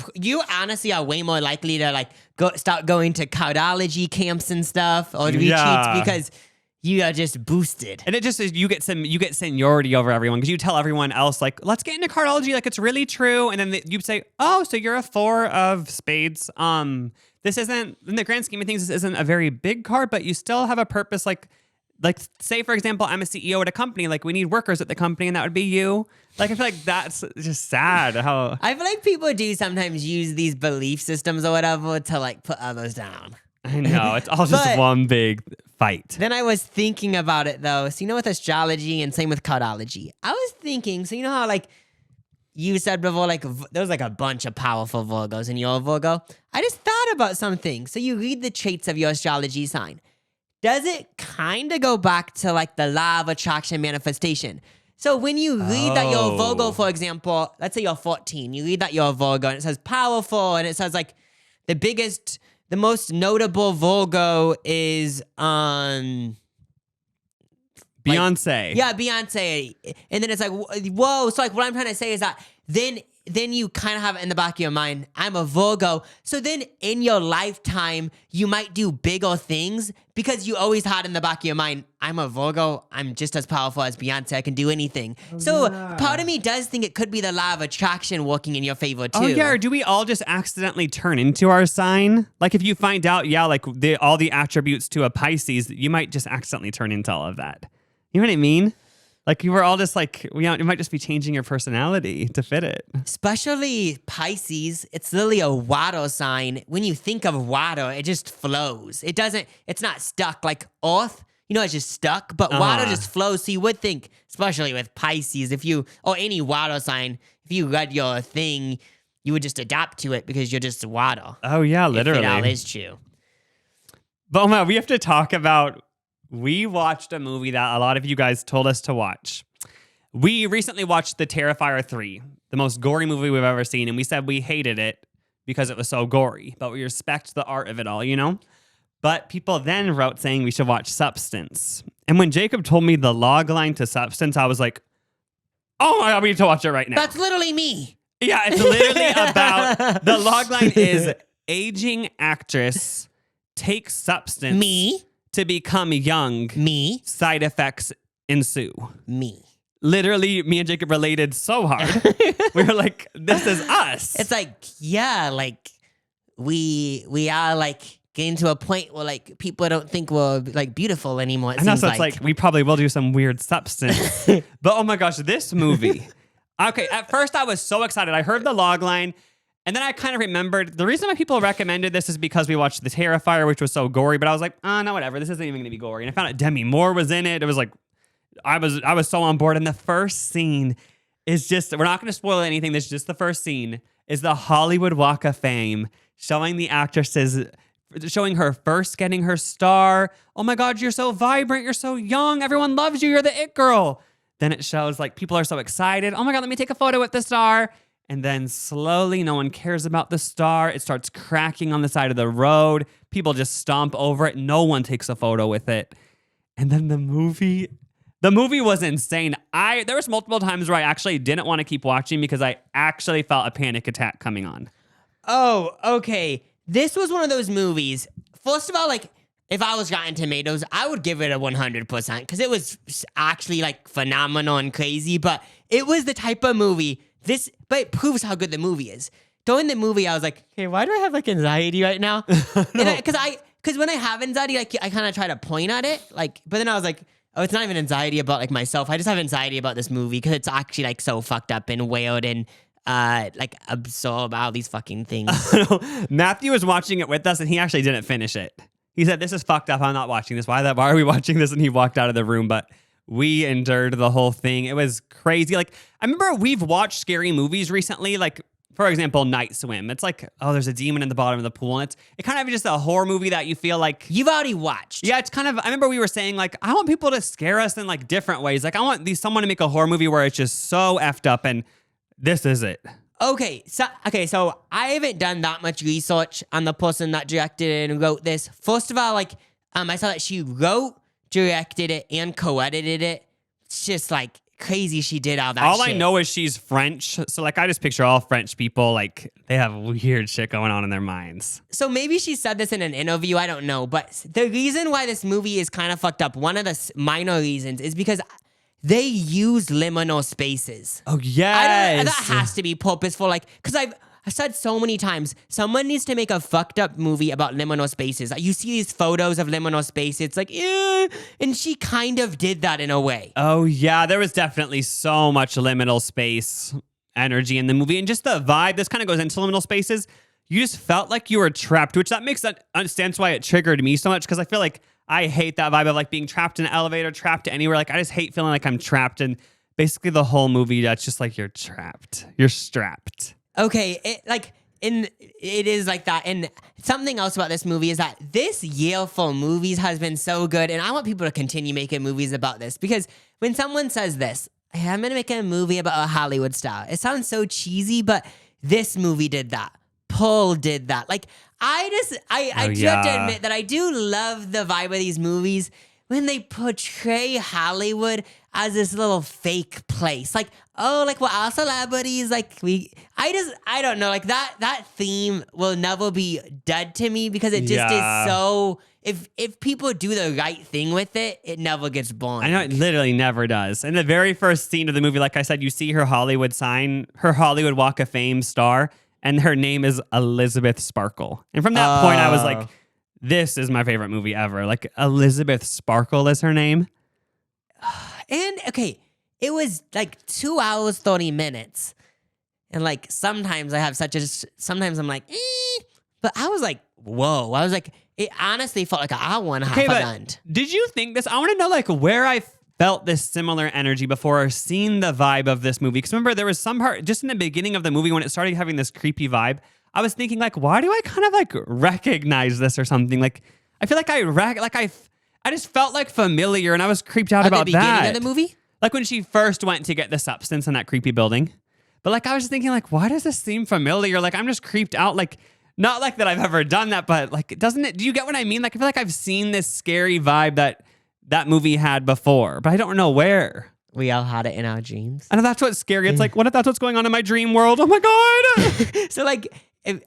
honestly are way more likely to start going to cardology camps and stuff or retreats because you are just boosted. And it just is you get seniority over everyone because you tell everyone else let's get into cardology, it's really true, and then you say, oh, so you're a 4 of spades. This isn't, in the grand scheme of things, this isn't a very big card, but you still have a purpose. Say, for example, I'm a CEO at a company. We need workers at the company, and that would be you. I feel like that's just sad. How I feel like people do sometimes use these belief systems or whatever to put others down. I know it's all just one big fight. Then I was thinking about it though. So with astrology and same with cardology, I was thinking. So how you said before, there was a bunch of powerful Virgos in your Virgo. I just thought about something. So you read the traits of your astrology sign. Does it kind of go back to the law of attraction manifestation? So when you read that you're a Virgo, for example, let's say you're 14, you read that you're a Virgo and it says powerful and it says the the most notable Volgo is Beyonce. yeah, Beyonce. And then it's like, whoa. So like what I'm trying to say is that then you kind of have it in the back of your mind, I'm a Virgo. So then in your lifetime, you might do bigger things because you always had in the back of your mind, I'm a Virgo. I'm just as powerful as Beyonce. I can do anything. Part of me does think it could be the law of attraction working in your favor too. Oh yeah, or do we all just accidentally turn into our sign? Like if you find out, yeah, like all the attributes to a Pisces, you might just accidentally turn into all of that. You know what I mean? Like you were all just like, it might just be changing your personality to fit it. Especially Pisces, it's literally a water sign. When you think of water, it just flows. It's not stuck like Earth. It's just stuck, but water just flows. So you would think, especially with Pisces, or any water sign, if you read your thing, you would just adapt to it because you're just water. Oh yeah, literally. If it all is true. But Oma, we have to talk about, we watched a movie that a lot of you guys told us to watch. We recently watched The Terrifier 3, the most gory movie we've ever seen, and we said we hated it because it was so gory, but we respect the art of it all, But people then wrote saying we should watch Substance. And when Jacob told me the log line to Substance, I was like, oh my God, we need to watch it right now. That's literally me. Yeah, it's literally about, the log line is aging actress takes substance. Me. To become young. Me. Side Effects ensue. Me. Literally, me and Jacob related so hard. We were like, this is us. It's like, yeah, like we are like getting to a point where like people don't think we're like beautiful anymore. I know, so it's like we probably will do some weird substance. But oh my gosh, this movie. Okay, at first I was so excited. I heard the log line. And then I kind of remembered the reason why people recommended this is because we watched The Terrifier, which was so gory. But I was like, oh, no, whatever. This isn't even going to be gory. And I found out Demi Moore was in it. It was like, I was so on board. And the first scene is just, we're not going to spoil anything. This is just the first scene, is the Hollywood Walk of Fame showing the actresses, showing her first getting her star. Oh my God, you're so vibrant. You're so young. Everyone loves you. You're the it girl. Then it shows like people are so excited. Oh my God, let me take a photo with the star. And then slowly, no one cares about the star. It starts cracking on the side of the road. People just stomp over it. No one takes a photo with it. And then the movie was insane. There was multiple times where I actually didn't want to keep watching because I actually felt a panic attack coming on. Oh, okay. This was one of those movies. First of all, like, if I was Rotten Tomatoes, I would give it a 100% because it was actually like phenomenal and crazy. But it was the type of movie. But it proves how good the movie is. During the movie, I was like, hey, why do I have like anxiety right now? Because when I have anxiety, like I kind of try to point at it, like, but then I was like, oh, it's not even anxiety about like myself. I just have anxiety about this movie because it's actually like so fucked up and weird and like absorb all these fucking things. Matthew was watching it with us and he actually didn't finish it. He said, this is fucked up. I'm not watching this. Why are we watching this? And he walked out of the room, but we endured the whole thing. It was crazy. Like, I remember we've watched scary movies recently, like, for example, Night Swim. It's like, oh, there's a demon in the bottom of the pool. And it kind of just a horror movie that you feel like you've already watched. Yeah, it's kind of, I remember we were saying, like, I want people to scare us in like different ways. Like, I want someone to make a horror movie where it's just so effed up, and this is it. Okay, so I haven't done that much research on the person that directed and wrote this. First of all, like, I saw that she wrote, directed it, and co-edited it. It's just like crazy she did all that shit. I know is she's French. So like I just picture all French people, like they have weird shit going on in their minds. So maybe she said this in an interview, I don't know. But the reason why this movie is kind of fucked up, one of the minor reasons, is because they use liminal spaces. Oh, yes. That has to be purposeful. Like, because I've said so many times, someone needs to make a fucked up movie about liminal spaces. You see these photos of liminal space, it's like, and she kind of did that in a way. Oh, yeah. There was definitely so much liminal space energy in the movie. And just the vibe, this kind of goes into liminal spaces. You just felt like you were trapped, which that makes sense why it triggered me so much, because I feel like I hate that vibe of like being trapped in an elevator, trapped anywhere. Like I just hate feeling like I'm trapped. And basically the whole movie, that's just like you're trapped. You're strapped. Okay, it is like that. And something else about this movie is that this year for movies has been so good. And I want people to continue making movies about this, because when someone says this, hey, I'm going to make a movie about a Hollywood star, it sounds so cheesy, but this movie did that Pull did that. Like, I do have to yeah. admit that I do love the vibe of these movies when they portray Hollywood as this little fake place. Like, oh, like we're all celebrities. Like I don't know. Like that theme will never be dead to me because it just Yeah. is so. If people do the right thing with it, it never gets boring. I know it literally never does. In the very first scene of the movie, like I said, you see her Hollywood sign, her Hollywood Walk of Fame star, and her name is Elizabeth Sparkle. And from that point, I was like, this is my favorite movie ever. Like Elizabeth Sparkle is her name. And okay, it was like 2 hours, 30 minutes. And like sometimes I have sometimes I'm like, but I was like, whoa. I was like, it honestly felt like an hour and a half Okay, but event. did you think this? I want to know like where I felt this similar energy before seeing the vibe of this movie. Because remember, there was some part just in the beginning of the movie when it started having this creepy vibe. I was thinking like, why do I kind of like recognize this or something? Like, I feel like I just felt like familiar, and I was creeped out about the beginning that. of the movie? Like when she first went to get the substance in that creepy building. But like I was just thinking like, why does this seem familiar? Like I'm just creeped out. Like not like that I've ever done that, but like doesn't it? Do you get what I mean? Like I feel like I've seen this scary vibe that movie had before, but I don't know where. We all had it in our dreams. I know that's what's scary. It's like, what if that's what's going on in my dream world? Oh my God. So like,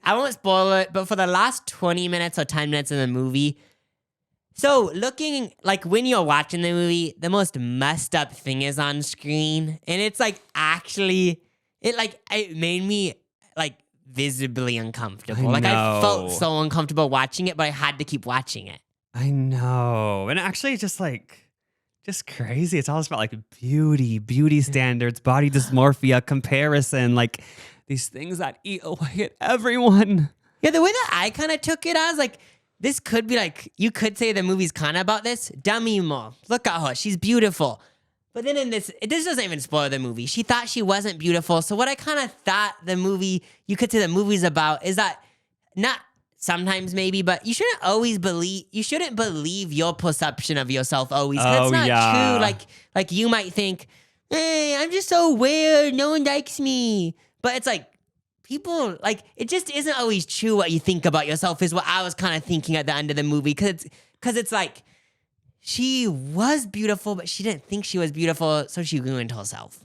I won't spoil it, but for the last 20 minutes or 10 minutes of the movie, so looking like when you're watching the movie, the most messed up thing is on screen, and it's like actually, it made me like visibly uncomfortable. Like I felt so uncomfortable watching it, but I had to keep watching it. I know. And actually just crazy. It's all about like beauty standards, body dysmorphia, comparison, like these things that eat away at everyone. Yeah, the way that I kind of took it as like, this could be like, you could say the movie's kind of about this. Demi Moore, look at her, she's beautiful. But then in this doesn't even spoil the movie. She thought she wasn't beautiful. So what I kind of thought you could say the movie's about is that, not sometimes maybe, but you shouldn't believe your perception of yourself always. 'Cause it's not true. Like you might think, hey, I'm just so weird, no one likes me. But it's like, people, like, it just isn't always true what you think about yourself is what I was kind of thinking at the end of the movie. Because it's like, she was beautiful, but she didn't think she was beautiful, so she ruined herself.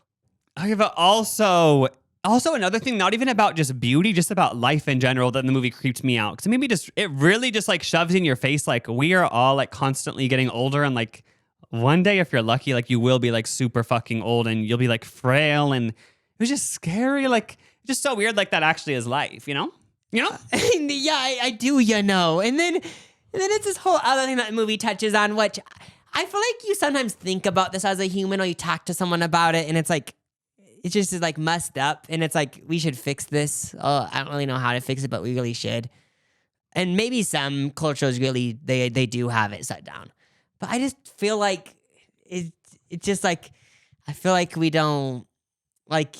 Okay, but also another thing, not even about just beauty, just about life in general, that the movie creeped me out. Because it really just like shoves in your face, like we are all like constantly getting older, and like one day, if you're lucky, like you will be like super fucking old and you'll be like frail, and it was just scary. Like just so weird, like that actually is life, you know? Yeah, I do, you know. And then it's this whole other thing that the movie touches on, which I feel like you sometimes think about this as a human, or you talk to someone about it, and it's like, it just is like messed up, and it's like, we should fix this. Oh, I don't really know how to fix it, but we really should. And maybe some cultures really, they do have it set down. But I just feel like it's just like, I feel like we don't, like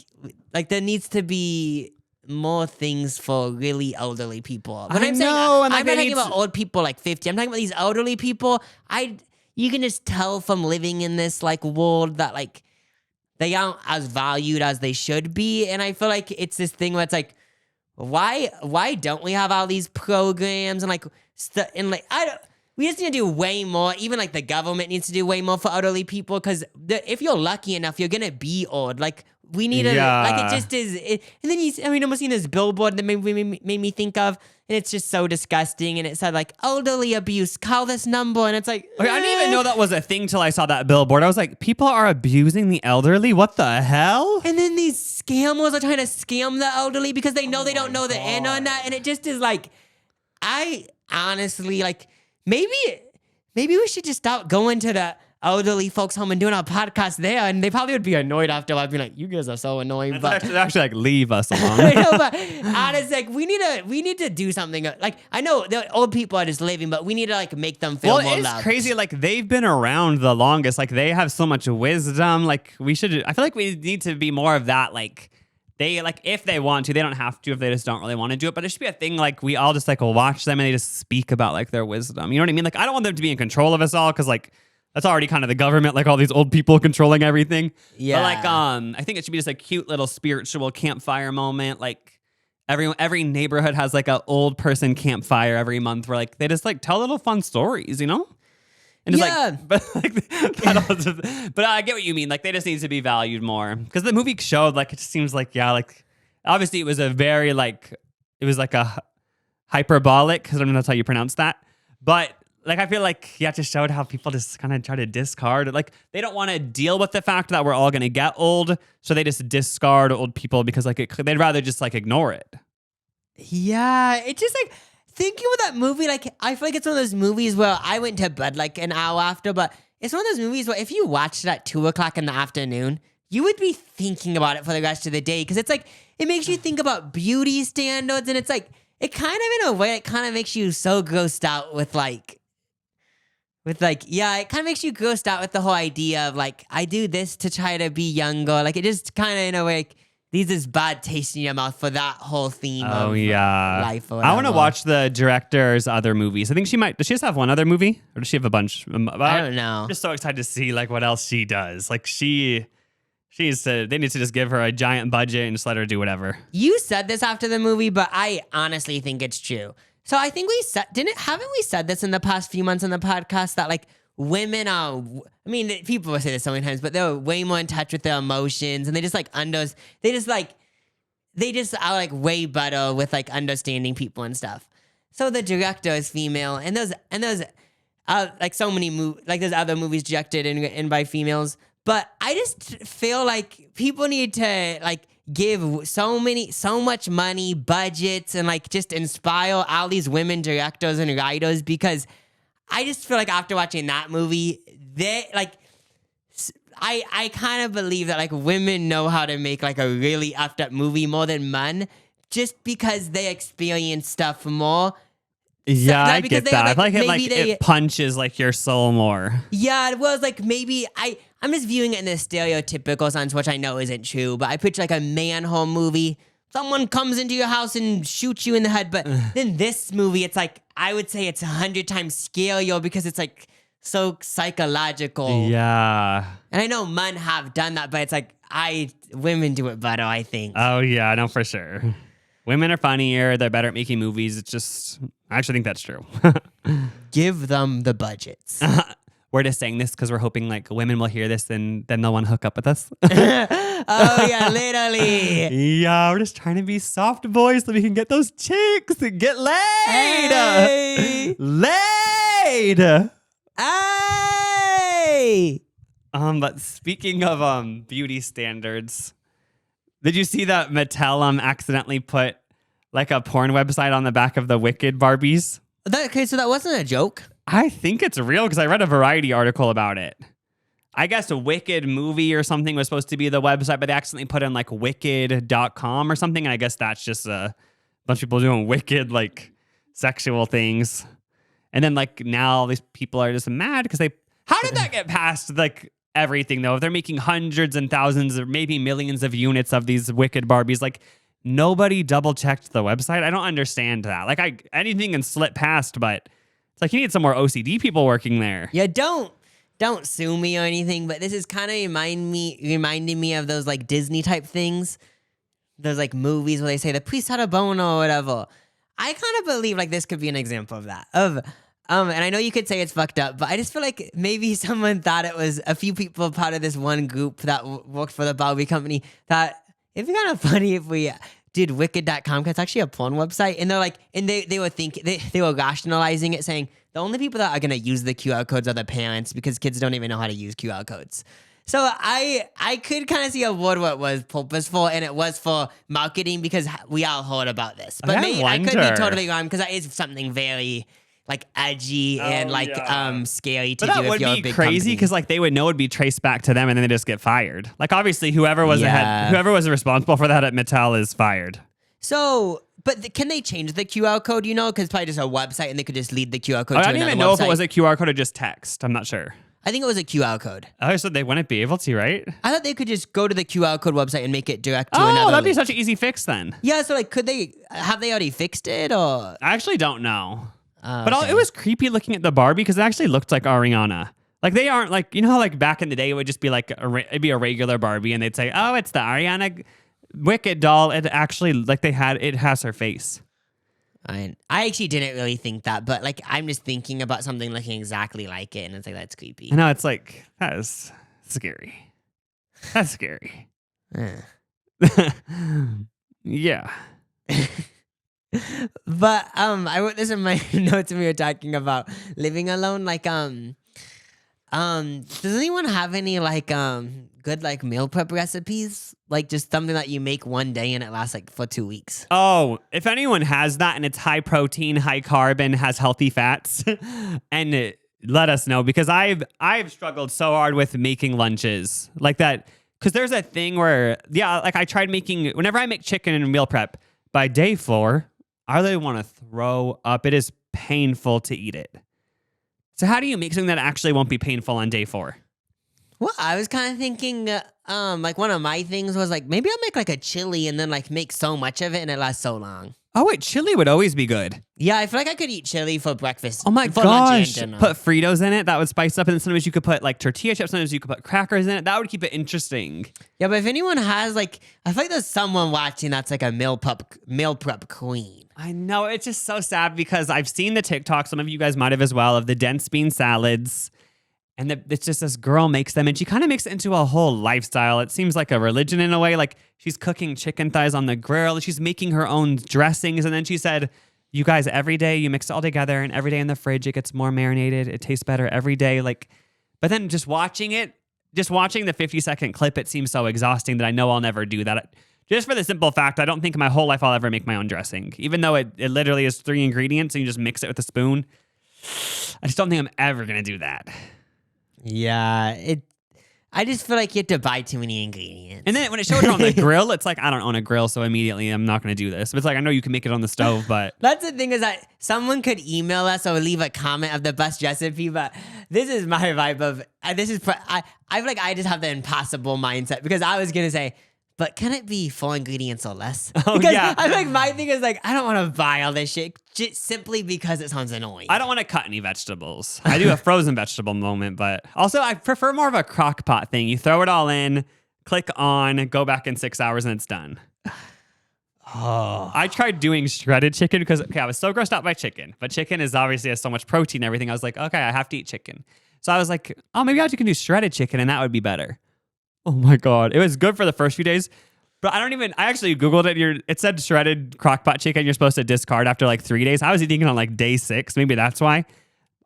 there needs to be more things for really elderly people. When I'm not talking about old people like 50. I'm talking about these elderly people. You can just tell from living in this like world that like they aren't as valued as they should be. And I feel like it's this thing where it's like, why don't we have all these programs and like we just need to do way more. Even like the government needs to do way more for elderly people, because if you're lucky enough, you're gonna be old. Like we need to, like it just is. And then almost seen this billboard that made me think of, and it's just so disgusting. And it said like elderly abuse, call this number, and it's like, okay, I didn't even know that was a thing till I saw that billboard. I was like, people are abusing the elderly? What the hell? And then these scammers are trying to scam the elderly because they know they don't know the end on that, and it just is like, I honestly like. Maybe we should just start going to the elderly folks home and doing our podcast there, and they probably would be annoyed after I'd be like, you guys are so annoying. But They're actually like, leave us alone. I know, but honestly, like we need to do something. Like I know the old people are just living, but we need to like make them feel more it's loved. crazy. Like they've been around the longest. Like they have so much wisdom. Like I feel like we need to be more of that. Like they, like if they want to, they don't have to if they just don't really want to do it. But it should be a thing like we all just like watch them and they just speak about like their wisdom. You know what I mean? Like I don't want them to be in control of us all, because like that's already kind of the government, like all these old people controlling everything. Yeah. But like I think it should be just a cute little spiritual campfire moment. Like every neighborhood has like a old person campfire every month where like they just like tell little fun stories, you know? And it's Yeah. like, but I get what you mean. Like they just need to be valued more because the movie showed like it just seems like like obviously it was a very like it was like a hyperbolic because I don't know that's how you pronounce that, but like I feel like it just showed how people just kind of try to discard like they don't want to deal with the fact that we're all gonna get old, so they just discard old people because like they'd rather just like ignore it. Yeah, it's just like thinking with that movie, like I feel like it's one of those movies where I went to bed like an hour after, but it's one of those movies where if you watched it at 2:00 in the afternoon, you would be thinking about it for the rest of the day because it's like it makes you think about beauty standards, and it's like it kind of in a way it kind of makes you so grossed out with yeah, it kind of makes you grossed out with the whole idea of like I do this to try to be younger, like it just kind of in a way. Like, leaves this bad taste in your mouth for that whole theme of life. Or I want to whatever. watch the director's other movies. I think she might. Does she just have one other movie, or does she have a bunch? I don't know. I'm just so excited to see like what else she does. Like she's they need to just give her a giant budget and just let her do whatever. You said this after the movie, but I honestly think it's true. So I think haven't we said this in the past few months on the podcast that like women are, I mean, people will say this so many times, but they're way more in touch with their emotions and they just like they just are like way better with like understanding people and stuff. So the director is female and there's like so many like there's other movies directed in by females, but I just feel like people need to like give so much money, budgets, and like just inspire all these women directors and writers because I just feel like after watching that movie, I kind of believe that like women know how to make like a really effed up movie more than men, just because they experience stuff more. Yeah, So, I because get they that. have, I feel like maybe it punches like your soul more. Yeah, it was like maybe I'm just viewing it in the stereotypical sense, which I know isn't true, but I picture like a man-home movie. Someone comes into your house and shoots you in the head, but then this movie, it's like, I would say it's 100 times scarier because it's like so psychological. Yeah. And I know men have done that, but it's like, women do it better, I think. Oh yeah, no, for sure. Women are funnier. They're better at making movies. It's just, I actually think that's true. Give them the budgets. We're just saying this because we're hoping like women will hear this and then they'll want to hook up with us. Oh yeah, literally. Yeah, we're just trying to be soft boys so we can get those chicks and get laid. Hey! Laid. Hey! But speaking of beauty standards, did you see that Mattel accidentally put like a porn website on the back of the Wicked Barbies? Okay, so that wasn't a joke. I think it's real because I read a Variety article about it. I guess a Wicked movie or something was supposed to be the website, but they accidentally put in like wicked.com or something. And I guess that's just a bunch of people doing wicked, like sexual things. And then like now these people are just mad because how did that get past like everything though? If they're making hundreds and thousands or maybe millions of units of these Wicked Barbies, like nobody double checked the website. I don't understand that. Like anything can slip past, but it's like you need some more OCD people working there. Yeah, don't sue me or anything, but this is kind of reminding me of those like Disney type things. Those like movies where they say the priest had a boner or whatever. I kind of believe like this could be an example of that. And I know you could say it's fucked up, but I just feel like maybe someone thought it was a few people part of this one group that worked for the Barbie company that it'd be kind of funny if we did wicked.com because it's actually a porn website. And they're like, and they were thinking, they were rationalizing it saying the only people that are going to use the QR codes are the parents because kids don't even know how to use QR codes. So I could kind of see a world where it was purposeful and it was for marketing because we all heard about this. But I could be totally wrong because that is something very like edgy and like scary to do. But that if you're a would be big crazy company. because like they would know it'd be traced back to them and then they just get fired. Like obviously whoever was responsible for that at Mattel is fired. So, but can they change the QR code? You know, because it's probably just a website and they could just lead the QR code. I to don't another even know website. if it was a QR code or just text. I'm not sure. I think it was a QR code. Oh, so they wouldn't be able to, right? I thought they could just go to the QR code website and make it direct to another. Oh, that'd be link. such an easy fix then. Yeah, so like, have they already fixed it or? I actually don't know. But Okay. it was creepy looking at the Barbie because it actually looked like Ariana. Like they aren't like, you know how like back in the day it would just be like it'd be a regular Barbie and they'd say, oh, it's the Ariana Wicked doll, it actually like it has her face. I actually didn't really think that, but like I'm just thinking about something looking exactly like it, and it's like that's creepy. I know it's like that is scary. That's scary. Yeah. But I wrote this in my notes when we were talking about living alone. Like does anyone have any like good like meal prep recipes? Like just something that you make one day and it lasts like for 2 weeks. Oh, if anyone has that and it's high protein, high carb, and has healthy fats, and let us know, because I've struggled so hard with making lunches like that. Because there's a thing where like I tried making, whenever I make chicken in meal prep, by day 4, I really want to throw up. It is painful to eat it. So how do you make something that actually won't be painful on day 4? Well, I was kind of thinking, like one of my things was like maybe I'll make like a chili and then like make so much of it and it lasts so long. Oh wait, chili would always be good. Yeah, I feel like I could eat chili for breakfast. Oh my for lunch and gosh. dinner. Put Fritos in it. That would spice up. And then sometimes you could put like tortilla chips. Sometimes you could put crackers in it. That would keep it interesting. Yeah, but if anyone has like, I feel like there's someone watching that's like a meal prep queen. I know. It's just so sad because I've seen the TikTok. Some of you guys might have as well, of the dense bean salads. And it's just this girl makes them, and she kind of makes it into a whole lifestyle. It seems like a religion in a way. Like she's cooking chicken thighs on the grill. She's making her own dressings. And then she said, you guys, every day you mix it all together, and every day in the fridge it gets more marinated. It tastes better every day. Like, but then just watching the 50-second clip, it seems so exhausting that I know I'll never do that. Just for the simple fact, I don't think in my whole life I'll ever make my own dressing. Even though it literally is 3 ingredients and you just mix it with a spoon. I just don't think I'm ever going to do that. Yeah, I just feel like you have to buy too many ingredients. And then when it showed her on the grill, it's like, I don't own a grill, so immediately I'm not going to do this. But it's like, I know you can make it on the stove, but... That's the thing, is that someone could email us or leave a comment of the best recipe, but this is my vibe of... I feel like I just have the impossible mindset, because I was going to say, but can it be 4 ingredients or less? Oh, because yeah. I feel like my thing is like, I don't want to buy all this shit just simply because it sounds annoying. I don't want to cut any vegetables. I do a frozen vegetable moment, but also I prefer more of a crock pot thing. You throw it all in, click on, go back in 6 hours, and it's done. Oh. I tried doing shredded chicken because, I was so grossed out by chicken, but chicken is obviously has so much protein and everything. I was like, okay, I have to eat chicken. So I was like, oh, maybe I can do shredded chicken and that would be better. Oh my God. It was good for the first few days, but I actually Googled it. It said shredded crockpot chicken you're supposed to discard after like 3 days. I was eating it on like day 6. Maybe that's why.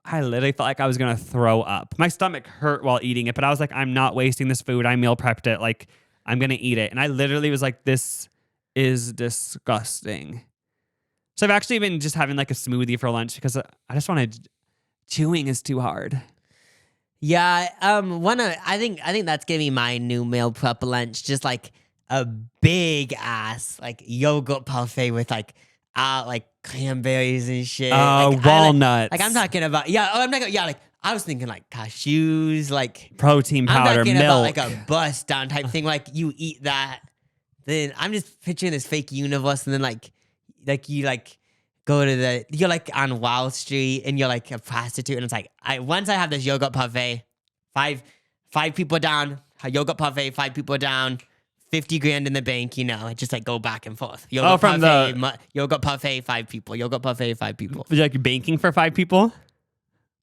I literally felt like I was going to throw up. My stomach hurt while eating it, but I was like, I'm not wasting this food. I meal prepped it. Like, I'm going to eat it. And I literally was like, this is disgusting. So I've actually been just having like a smoothie for lunch because I just wanted, chewing is too hard. Yeah, I think that's gonna be my new meal prep lunch. Just like a big ass like yogurt parfait with like cranberries and shit. Oh, walnuts. I'm talking about like I was thinking like cashews, like protein powder, I'm talking milk. about like a bust down type thing. Like you eat that, then I'm just picturing this fake universe, and then like you like go to you're like on Wall Street and you're like a prostitute, and it's like once I have this yogurt parfait, five people down, a yogurt parfait, 5 people down, 50 grand in the bank, I just like go back and forth. Yogurt parfait, 5 people, yogurt parfait, 5 people. Was you like banking for 5 people?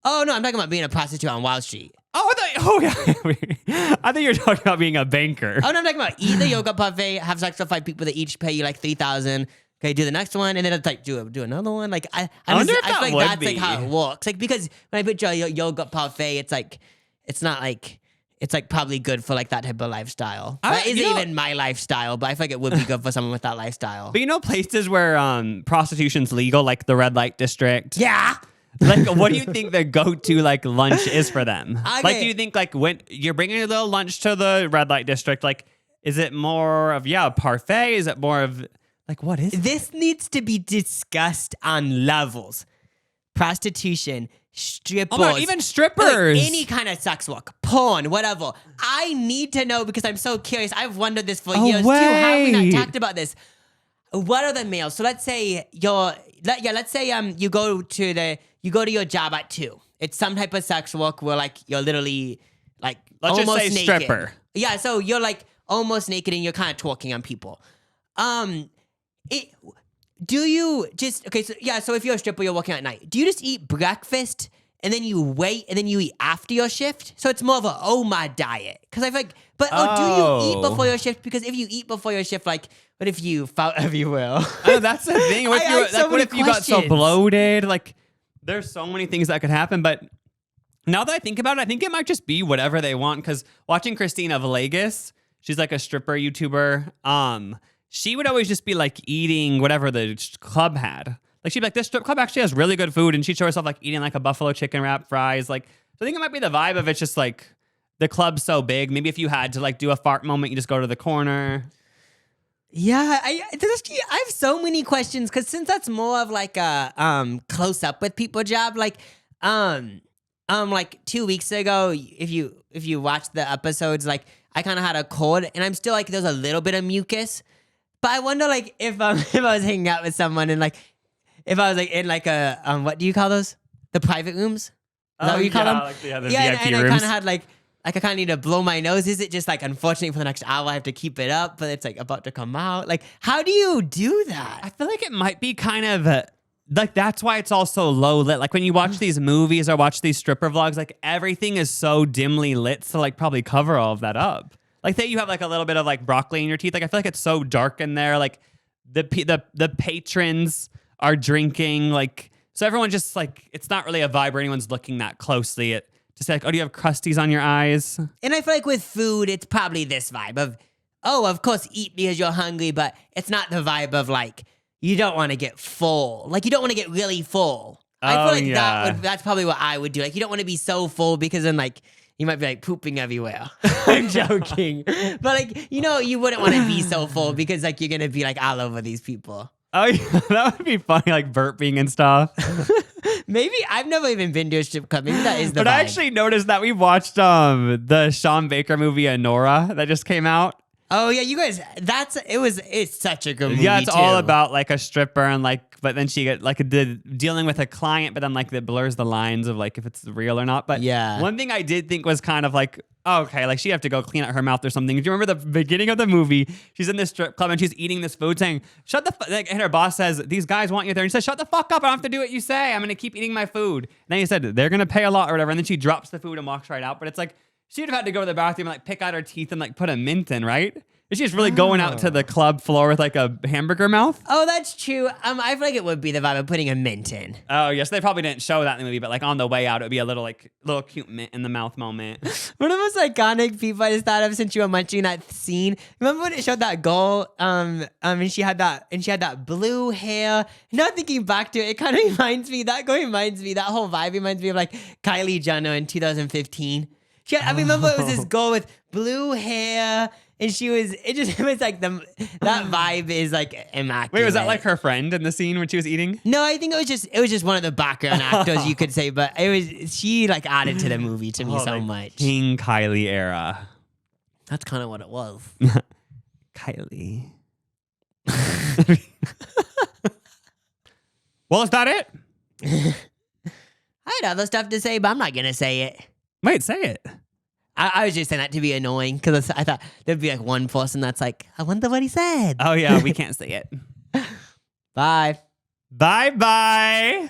Oh no, I'm talking about being a prostitute on Wall Street. Oh, I thought you were talking about being a banker. Oh no, I'm talking about eat the yogurt parfait, have sex with 5 people that each pay you like $3,000. Okay, do the next one, and then it's like do another one. Like I wonder if feel that like would that's be. like how it works. Like because when I picture a yogurt parfait, it's like it's not like it's like probably good for like that type of lifestyle. That isn't even my lifestyle, but I feel like it would be good for someone with that lifestyle. But places where prostitution's legal, like the red light district. Yeah. Like, what do you think the go-to like lunch is for them? Okay. Like, do you think like when you're bringing a little lunch to the red light district, like, is it more of a parfait? Is it more of like what is it? This needs to be discussed on levels. Prostitution, strippers. Oh my, even strippers. Like any kind of sex work, porn, whatever. I need to know because I'm so curious. I've wondered this for years too. How have we not talked about this? What are the meals? So let's say let's say you go to your job at 2. It's some type of sex work where like you're literally like Let's almost just say naked. stripper. Yeah, so you're like almost naked and you're kind of twerking on people. Do you just okay? So if you're a stripper, you're working at night. Do you just eat breakfast and then you wait and then you eat after your shift? So it's more of a my diet. Because I feel like, do you eat before your shift? Because if you eat before your shift, like, what if you felt everywhere? Oh, that's the thing. What if you got so questions. bloated? Like, there's so many things that could happen. But now that I think about it, I think it might just be whatever they want. Because watching Christina Villegas, she's like a stripper YouTuber. She would always just be like eating whatever the club had. Like she'd be like, this strip club actually has really good food, and she'd show herself like eating like a buffalo chicken wrap, fries. Like, so I think it might be the vibe of it's just like the club's so big. Maybe if you had to like do a fart moment, you just go to the corner. Yeah, I have so many questions because since that's more of like a close up with people job, like 2 weeks ago, if you watched the episodes, like I kind of had a cold and I'm still like there's a little bit of mucus, but I wonder like if I was hanging out with someone and like if I was like in like a what do you call those, the private rooms? Is that what you call them? Like the and VIP I rooms. kind of had like I kind of need to blow my nose. Is it just like, unfortunately for the next hour, I have to keep it up, but it's like about to come out? Like, how do you do that? I feel like it might be kind of like that's why it's all so low lit. Like when you watch these movies or watch these stripper vlogs, like everything is so dimly lit to like probably cover all of that up. Like say you have like a little bit of like broccoli in your teeth. Like I feel like it's so dark in there. Like the patrons are drinking. Like so everyone just like it's not really a vibe where anyone's looking that closely at. Just like, oh, do you have crusties on your eyes? And I feel like with food, it's probably this vibe of, oh, of course, eat because you're hungry, but it's not the vibe of like, you don't want to get full. Like, you don't want to get really full. I feel like that's probably what I would do. Like, you don't want to be so full because then, like, you might be like pooping everywhere. I'm joking. But, like, you wouldn't want to be so full because, like, you're going to be, like, all over these people. Oh, yeah, that would be funny, like burping and stuff. Maybe I've never even been to a strip club. Maybe that is the But vibe. I actually noticed that we watched the Sean Baker movie Anora that just came out. Oh yeah, you guys. It's such a good movie. Yeah, it's too. all about like a stripper and like, but then she get like dealing with a client, but then like that blurs the lines of like if it's real or not. But yeah, one thing I did think was kind of like, oh, okay, like she have to go clean out her mouth or something. Do you remember the beginning of the movie? She's in this strip club and she's eating this food, saying, "Shut the fuck!" Like, and her boss says, "These guys want you there." And she says, "Shut the fuck up! I don't have to do what you say. I'm gonna keep eating my food." And then he said, "They're gonna pay a lot or whatever." And then she drops the food and walks right out. But it's like she would have had to go to the bathroom and like pick out her teeth and like put a mint in, right? Is she just really going out to the club floor with like a hamburger mouth? Oh, that's true. I feel like it would be the vibe of putting a mint in. Oh, yes. They probably didn't show that in the movie, but like on the way out, it would be a little cute mint in the mouth moment. One of the most iconic people I just thought of since you were mentioning that scene. Remember when it showed that girl? And she had that blue hair. Now thinking back to it, it kind of reminds me. That whole vibe reminds me of like Kylie Jenner in 2015. I remember it was this girl with blue hair. And it was like that vibe is like immaculate. Wait, was that like her friend in the scene when she was eating? No, I think it was just one of the background actors, you could say, but she like added to the movie to me so much. King Kylie era. That's kind of what it was. Kylie. Well, is that it? I had other stuff to say, but I'm not gonna say it. Wait, say it. I was just saying that to be annoying because I thought there'd be like one person that's like, I wonder what he said. Oh yeah, we can't say it. Bye. Bye-bye.